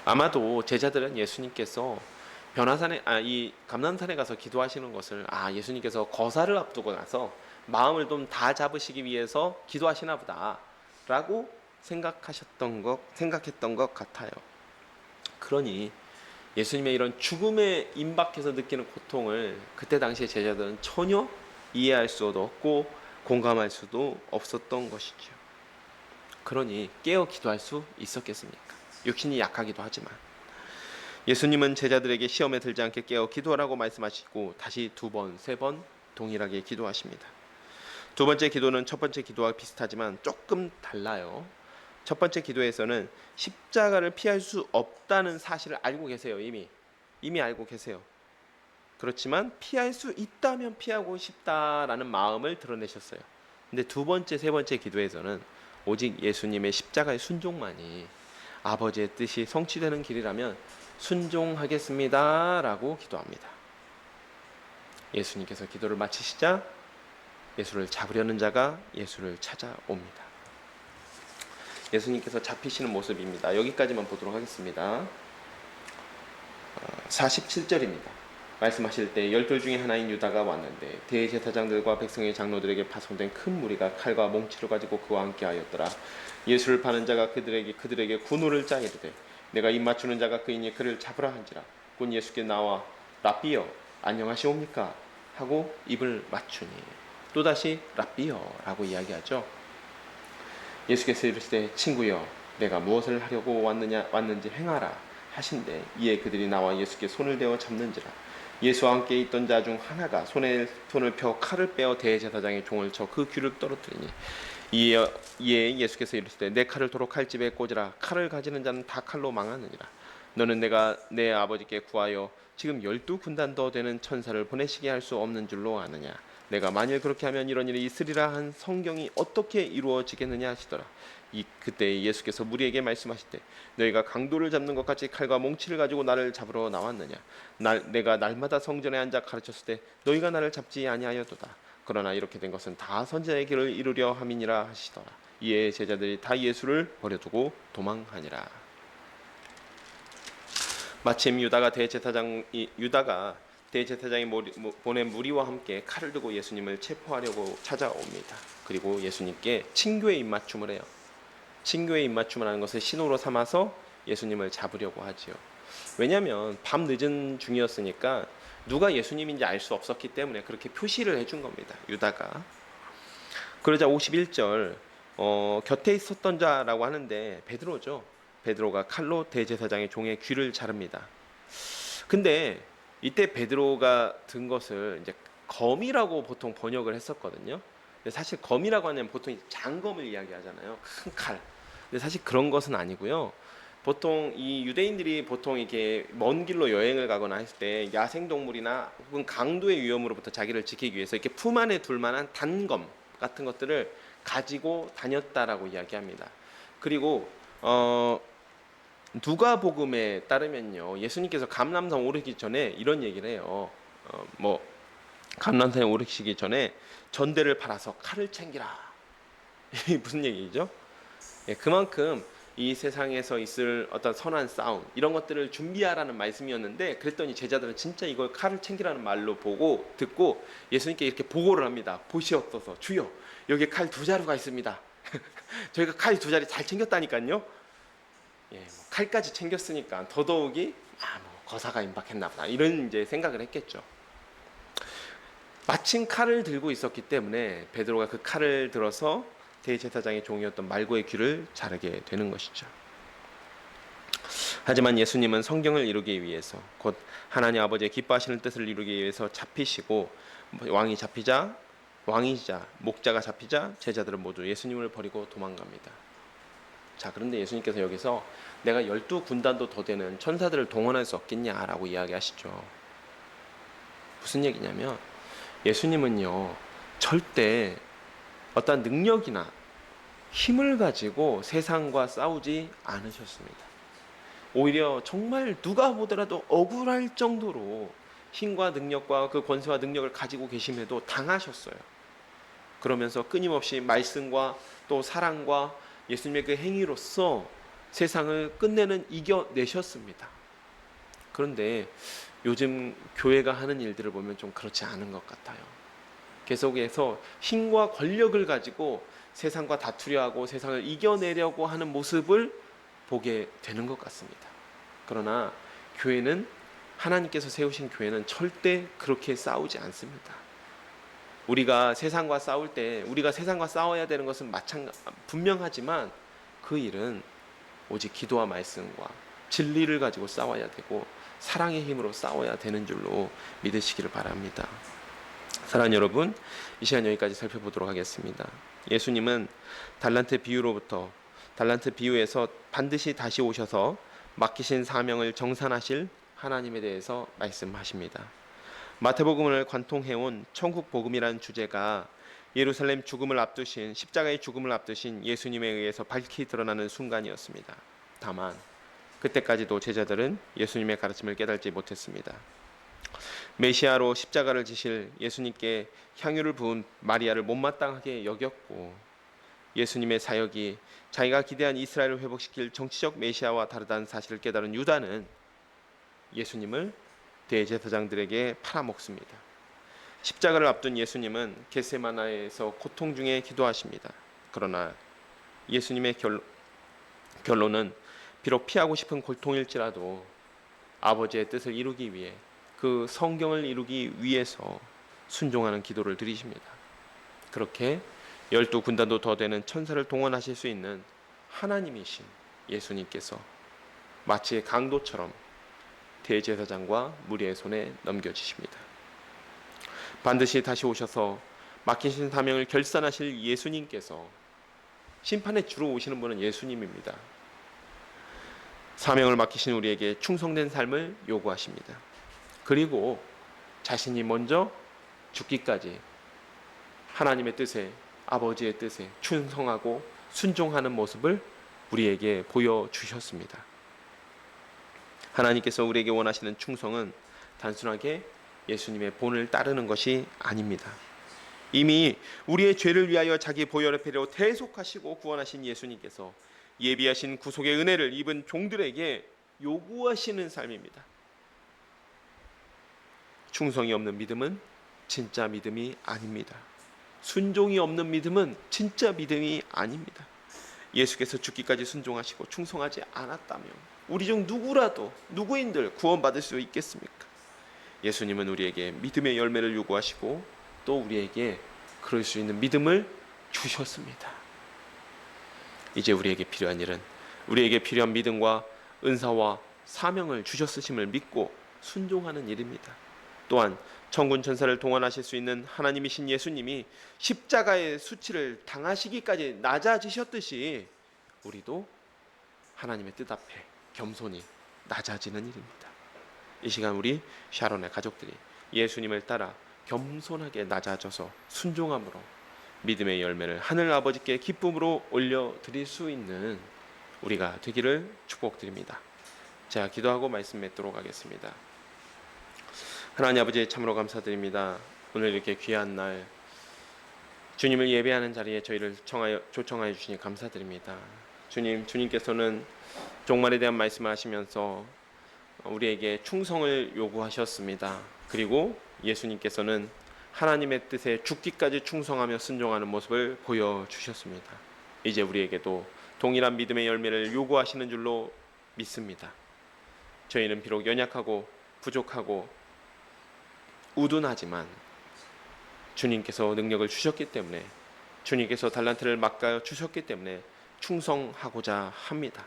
아마도 제자들은 예수님께서 이 감람산에 가서 기도하시는 것을 예수님께서 거사를 앞두고 나서 마음을 좀 다 잡으시기 위해서 기도하시나 보다라고 생각했던 것 같아요. 그러니 예수님의 이런 죽음에 임박해서 느끼는 고통을 그때 당시에 제자들은 전혀 이해할 수도 없고 공감할 수도 없었던 것이죠. 그러니 깨어 기도할 수 있었겠습니까? 육신이 약하기도 하지만 예수님은 제자들에게 시험에 들지 않게 깨어 기도하라고 말씀하시고 다시 2번, 3번 동일하게 기도하십니다. 두 번째 기도는 첫 번째 기도와 비슷하지만 조금 달라요. 첫 번째 기도에서는 십자가를 피할 수 없다는 사실을 알고 계세요. 이미 알고 계세요. 그렇지만 피할 수 있다면 피하고 싶다라는 마음을 드러내셨어요. 근데 두 번째, 세 번째 기도에서는 오직 예수님의 십자가의 순종만이 아버지의 뜻이 성취되는 길이라면 순종하겠습니다 라고 기도합니다. 예수님께서 기도를 마치시자 예수를 잡으려는 자가 예수를 찾아옵니다. 예수님께서 잡히시는 모습입니다. 여기까지만 보도록 하겠습니다. 47절입니다. 말씀하실 때 12 중에 하나인 유다가 왔는데 대제사장들과 백성의 장로들에게 파송된 큰 무리가 칼과 몽치를 가지고 그와 함께 하였더라. 예수를 파는 자가 그들에게 군호를 짜 이르되 내가 입 맞추는 자가 그이니 그를 잡으라 한지라. 곧 예수께 나와 랍비여 안녕하시옵니까 하고 입을 맞추니 또다시 랍비여 라고 이야기하죠. 예수께서 이르시되 친구여 내가 무엇을 하려고 왔는지 행하라 하신대 이에 그들이 나와 예수께 손을 대어 잡는지라. 예수와 함께 있던 자 중 하나가 손에 손을 펴 칼을 빼어 대제사장의 종을 쳐 그 귀를 떨어뜨리니 이에 예수께서 이르시되 내 칼을 도로 칼집에 꽂으라. 칼을 가지는 자는 다 칼로 망하느니라. 너는 내가 내 아버지께 구하여 지금 12군단 더 되는 천사를 보내시게 할 수 없는 줄로 아느냐. 내가 만일 그렇게 하면 이런 일이 있으리라 한 성경이 어떻게 이루어지겠느냐 하시더라. 그때 예수께서 무리에게 말씀하시되 너희가 강도를 잡는 것 같이 칼과 몽치를 가지고 나를 잡으러 나왔느냐. 내가 날마다 성전에 앉아 가르쳤을 때 너희가 나를 잡지 아니하였도다. 그러나 이렇게 된 것은 다 선지자의 길을 이루려 함이니라 하시더라. 이에 제자들이 다 예수를 버려두고 도망하니라. 마침 유다가 대제사장이 보낸 무리와 함께 칼을 들고 예수님을 체포하려고 찾아옵니다. 그리고 예수님께 친교의 입맞춤을 해요. 친교의 입맞춤을 하는 것을 신호로 삼아서 예수님을 잡으려고 하지요. 왜냐하면 밤 늦은 중이었으니까 누가 예수님인지 알 수 없었기 때문에 그렇게 표시를 해준 겁니다. 유다가. 그러자 51절 곁에 있었던 자라고 하는데 베드로죠. 베드로가 칼로 대제사장의 종의 귀를 자릅니다. 근데 이때 베드로가 든 것을 이제 검이라고 보통 번역을 했었거든요. 근데 사실 검이라고 하면 보통 장검을 이야기하잖아요. 큰 칼. 근데 사실 그런 것은 아니고요. 보통 이 유대인들이 보통 이렇게 먼 길로 여행을 가거나 했을 때 야생 동물이나 혹은 강도의 위험으로부터 자기를 지키기 위해서 이렇게 품 안에 둘 만한 단검 같은 것들을 가지고 다녔다라고 이야기합니다. 그리고 누가복음에 따르면요, 예수님께서 감람산 오르기 전에 이런 얘기를 해요. 감람산에 오르시기 전에 전대를 팔아서 칼을 챙기라. 이게 무슨 얘기죠? 예, 그만큼 이 세상에서 있을 어떤 선한 싸움 이런 것들을 준비하라는 말씀이었는데, 그랬더니 제자들은 진짜 이걸 칼을 챙기라는 말로 보고 듣고 예수님께 이렇게 보고를 합니다. 보시옵소서, 주여 여기 칼 2자루가 있습니다. 저희가 칼 2자리 잘 챙겼다니까요. 예, 칼까지 챙겼으니까 더더욱이 거사가 임박했나 보다 이런 이제 생각을 했겠죠. 마침 칼을 들고 있었기 때문에 베드로가 그 칼을 들어서 대제사장의 종이었던 말고의 귀를 자르게 되는 것이죠. 하지만 예수님은 성경을 이루기 위해서, 곧 하나님 아버지의 기뻐하시는 뜻을 이루기 위해서 잡히시고, 왕이자 목자가 잡히자 제자들은 모두 예수님을 버리고 도망갑니다. 자, 그런데 예수님께서 여기서 내가 12군단도 더 되는 천사들을 동원할 수 없겠냐라고 이야기하시죠. 무슨 얘기냐면 예수님은요, 절대 어떤 능력이나 힘을 가지고 세상과 싸우지 않으셨습니다. 오히려 정말 누가 보더라도 억울할 정도로 힘과 능력과 그 권세와 능력을 가지고 계심에도 당하셨어요. 그러면서 끊임없이 말씀과 또 사랑과 예수님의 그 행위로서 세상을 끝내는 이겨내셨습니다. 그런데 요즘 교회가 하는 일들을 보면 좀 그렇지 않은 것 같아요. 계속해서 힘과 권력을 가지고 세상과 다투려 하고 세상을 이겨내려고 하는 모습을 보게 되는 것 같습니다. 그러나 교회는, 하나님께서 세우신 교회는 절대 그렇게 싸우지 않습니다. 우리가 세상과 싸울 때 우리가 세상과 싸워야 되는 것은 분명하지만 그 일은 오직 기도와 말씀과 진리를 가지고 싸워야 되고 사랑의 힘으로 싸워야 되는 줄로 믿으시기를 바랍니다. 사랑하는 여러분, 이 시간 여기까지 살펴보도록 하겠습니다. 예수님은 달란트 비유에서 반드시 다시 오셔서 맡기신 사명을 정산하실 하나님에 대해서 말씀하십니다. 마태복음을 관통해온 천국 복음이라는 주제가 예루살렘 죽음을 앞두신, 십자가의 죽음을 앞두신 예수님에 의해서 밝히 드러나는 순간이었습니다. 다만 그때까지도 제자들은 예수님의 가르침을 깨닫지 못했습니다. 메시아로 십자가를 지실 예수님께 향유를 부은 마리아를 못마땅하게 여겼고, 예수님의 사역이 자기가 기대한 이스라엘을 회복시킬 정치적 메시아와 다르다는 사실을 깨달은 유다는 예수님을 대제사장들에게 팔아먹습니다. 십자가를 앞둔 예수님은 겟세마나에서 고통 중에 기도하십니다. 그러나 예수님의 결론은 비록 피하고 싶은 고통일지라도 아버지의 뜻을 이루기 위해, 그 성경을 이루기 위해서 순종하는 기도를 드리십니다. 그렇게 12군단도 더 되는 천사를 동원하실 수 있는 하나님이신 예수님께서 마치 강도처럼 대제사장과 무리의 손에 넘겨지십니다. 반드시 다시 오셔서 맡기신 사명을 결산하실 예수님께서, 심판에 주로 오시는 분은 예수님입니다. 사명을 맡기신 우리에게 충성된 삶을 요구하십니다. 그리고 자신이 먼저 죽기까지 하나님의 뜻에, 아버지의 뜻에 충성하고 순종하는 모습을 우리에게 보여주셨습니다. 하나님께서 우리에게 원하시는 충성은 단순하게 예수님의 본을 따르는 것이 아닙니다. 이미 우리의 죄를 위하여 자기 보혈의 피로 대속하시고 구원하신 예수님께서 예비하신 구속의 은혜를 입은 종들에게 요구하시는 삶입니다. 충성이 없는 믿음은 진짜 믿음이 아닙니다. 순종이 없는 믿음은 진짜 믿음이 아닙니다. 예수께서 죽기까지 순종하시고 충성하지 않았다면 우리 중 누구라도 누구인들 구원받을 수 있겠습니까? 예수님은 우리에게 믿음의 열매를 요구하시고 또 우리에게 그럴 수 있는 믿음을 주셨습니다. 이제 우리에게 필요한 일은 우리에게 필요한 믿음과 은사와 사명을 주셨으심을 믿고 순종하는 일입니다. 또한 천군 천사를 동원하실 수 있는 하나님이신 예수님이 십자가의 수치를 당하시기까지 낮아지셨듯이 우리도 하나님의 뜻 앞에 겸손히 낮아지는 일입니다. 이 시간 우리 샤론의 가족들이 예수님을 따라 겸손하게 낮아져서 순종함으로 믿음의 열매를 하늘 아버지께 기쁨으로 올려드릴 수 있는 우리가 되기를 축복드립니다. 자, 기도하고 말씀 맺도록 하겠습니다. 하나님 아버지, 참으로 감사드립니다. 오늘 이렇게 귀한 날 주님을 예배하는 자리에 저희를 초청하여 주시니 감사드립니다. 주님께서는 종말에 대한 말씀을 하시면서 우리에게 충성을 요구하셨습니다. 그리고 예수님께서는 하나님의 뜻에 죽기까지 충성하며 순종하는 모습을 보여주셨습니다. 이제 우리에게도 동일한 믿음의 열매를 요구하시는 줄로 믿습니다. 저희는 비록 연약하고 부족하고 우둔하지만 주님께서 능력을 주셨기 때문에, 주님께서 달란트를 맡겨 주셨기 때문에 충성하고자 합니다.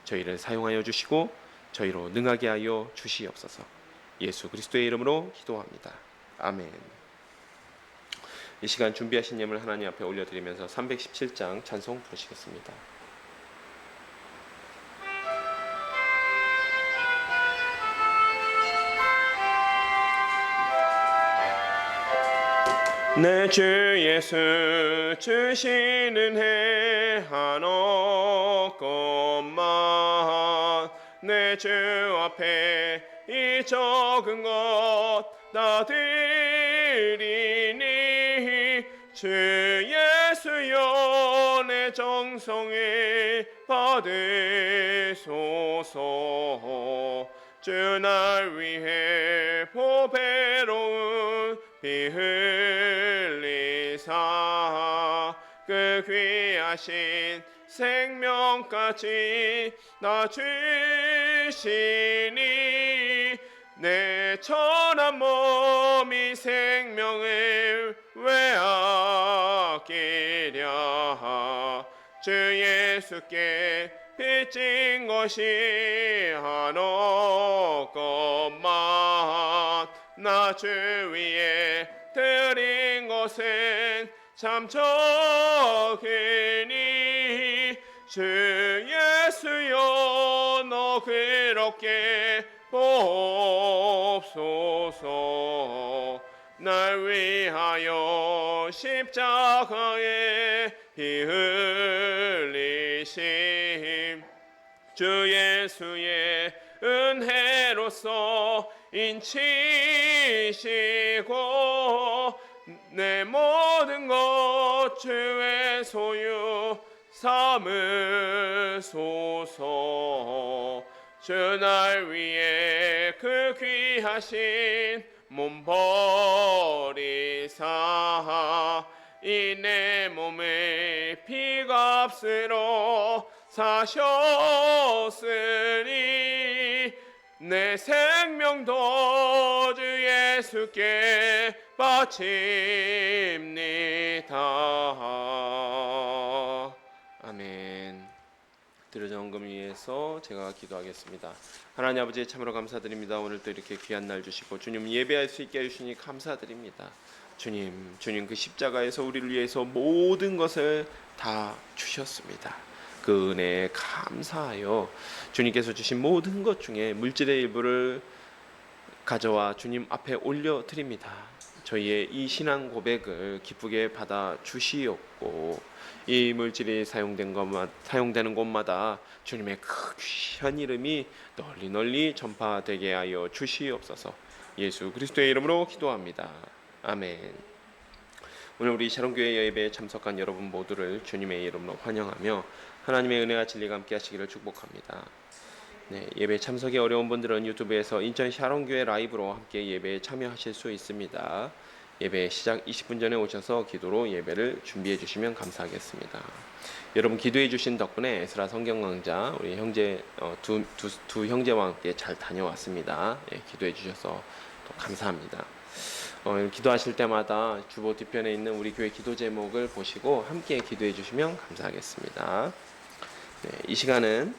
저희를 사용하여 주시고 저희로 능하게 하여 주시옵소서. 예수 그리스도의 이름으로 기도합니다. 아멘. 이 시간 준비하신 예물 하나님 앞에 올려드리면서 317장 찬송 부르시겠습니다. 내 주 예수 주시는 해 한없건만 내 주 앞에 이 적은 것 다 드리니 주 예수여 내 정성을 받으소서. 주 날 위해 보배로운 피 흘리사 그 귀하신 생명까지 나 주시니 내 천한 몸이 생명을 왜 아끼랴. 주 예수께 빚진 것이 한없건만 나 주 위에 드린 것은 참 적으니 주 예수여 너 그렇게 보옵소서. 날 위하여 십자가에 피 흘리심 주 예수의 은혜로서 인치시고 내 모든 것 주의 소유 삼으소서. 주 날 위해 그 귀하신 몸 버리사 이 내 몸을 피값으로 사셨으니 내 생명도 주 예수께 바칩니다. 아멘. 드려진 헌금 위해서 제가 기도하겠습니다. 하나님 아버지, 참으로 감사드립니다. 오늘 또 이렇게 귀한 날 주시고 주님 예배할 수 있게 해주시니 감사드립니다. 주님 그 십자가에서 우리를 위해서 모든 것을 다 주셨습니다. 그 은혜에 감사하여 주님께서 주신 모든 것 중에 물질의 일부를 가져와 주님 앞에 올려드립니다. 저희의 이 신앙 고백을 기쁘게 받아 주시옵고 이 물질이 사용되는 곳마다 주님의 그 귀한 이름이 널리 전파되게 하여 주시옵소서. 예수 그리스도의 이름으로 기도합니다. 아멘. 오늘 우리 샤론교회 예배에 참석한 여러분 모두를 주님의 이름으로 환영하며 하나님의 은혜와 진리가 함께 하시기를 축복합니다. 네, 예배 참석이 어려운 분들은 유튜브에서 인천 샤론교회 라이브로 함께 예배에 참여하실 수 있습니다. 예배 시작 20분 전에 오셔서 기도로 예배를 준비해 주시면 감사하겠습니다. 여러분 기도해 주신 덕분에 에스라 성경 강좌 우리 형제 두 형제와 함께 잘 다녀왔습니다. 예, 기도해 주셔서 또 감사합니다. 기도하실 때마다 주보 뒤편에 있는 우리 교회 기도 제목을 보시고 함께 기도해 주시면 감사하겠습니다. 네, 이 시간은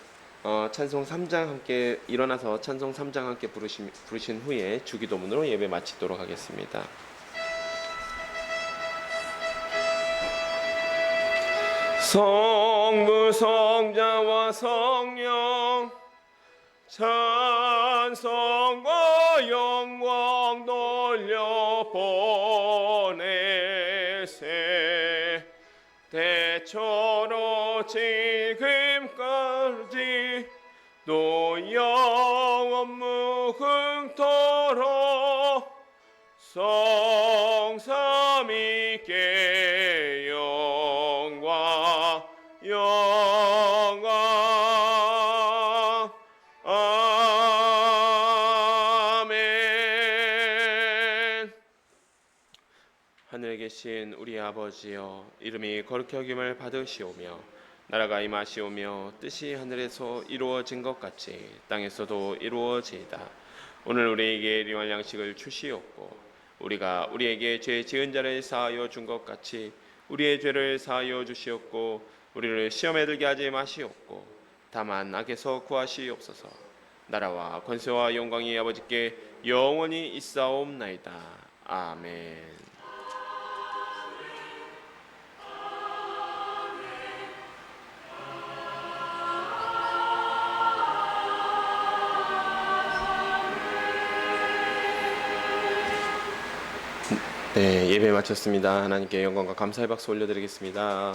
찬송 3장 함께 일어나서 찬송 3장 함께 부르신 후에 주기도문으로 예배 마치도록 하겠습니다. 성부 성자와 성령 찬송과 영광 돌려 보내세 대처로 지금까지 또 영원 무흥토록 성삼위께 영광 아멘. 하늘에 계신 우리 아버지여, 이름이 거룩히 여김을 받으시오며 나라가 임하시오며 뜻이 하늘에서 이루어진 것 같이 땅에서도 이루어지이다. 오늘 우리에게 일용할 양식을 주시옵고 우리가 우리에게 죄 지은 자를 사하여 준 것 같이 우리의 죄를 사하여 주시옵고 우리를 시험에 들게 하지 마시옵고 다만 악에서 구하시옵소서. 나라와 권세와 영광이 아버지께 영원히 있사옵나이다. 아멘. 네, 예배 마쳤습니다. 하나님께 영광과 감사의 박수 올려드리겠습니다.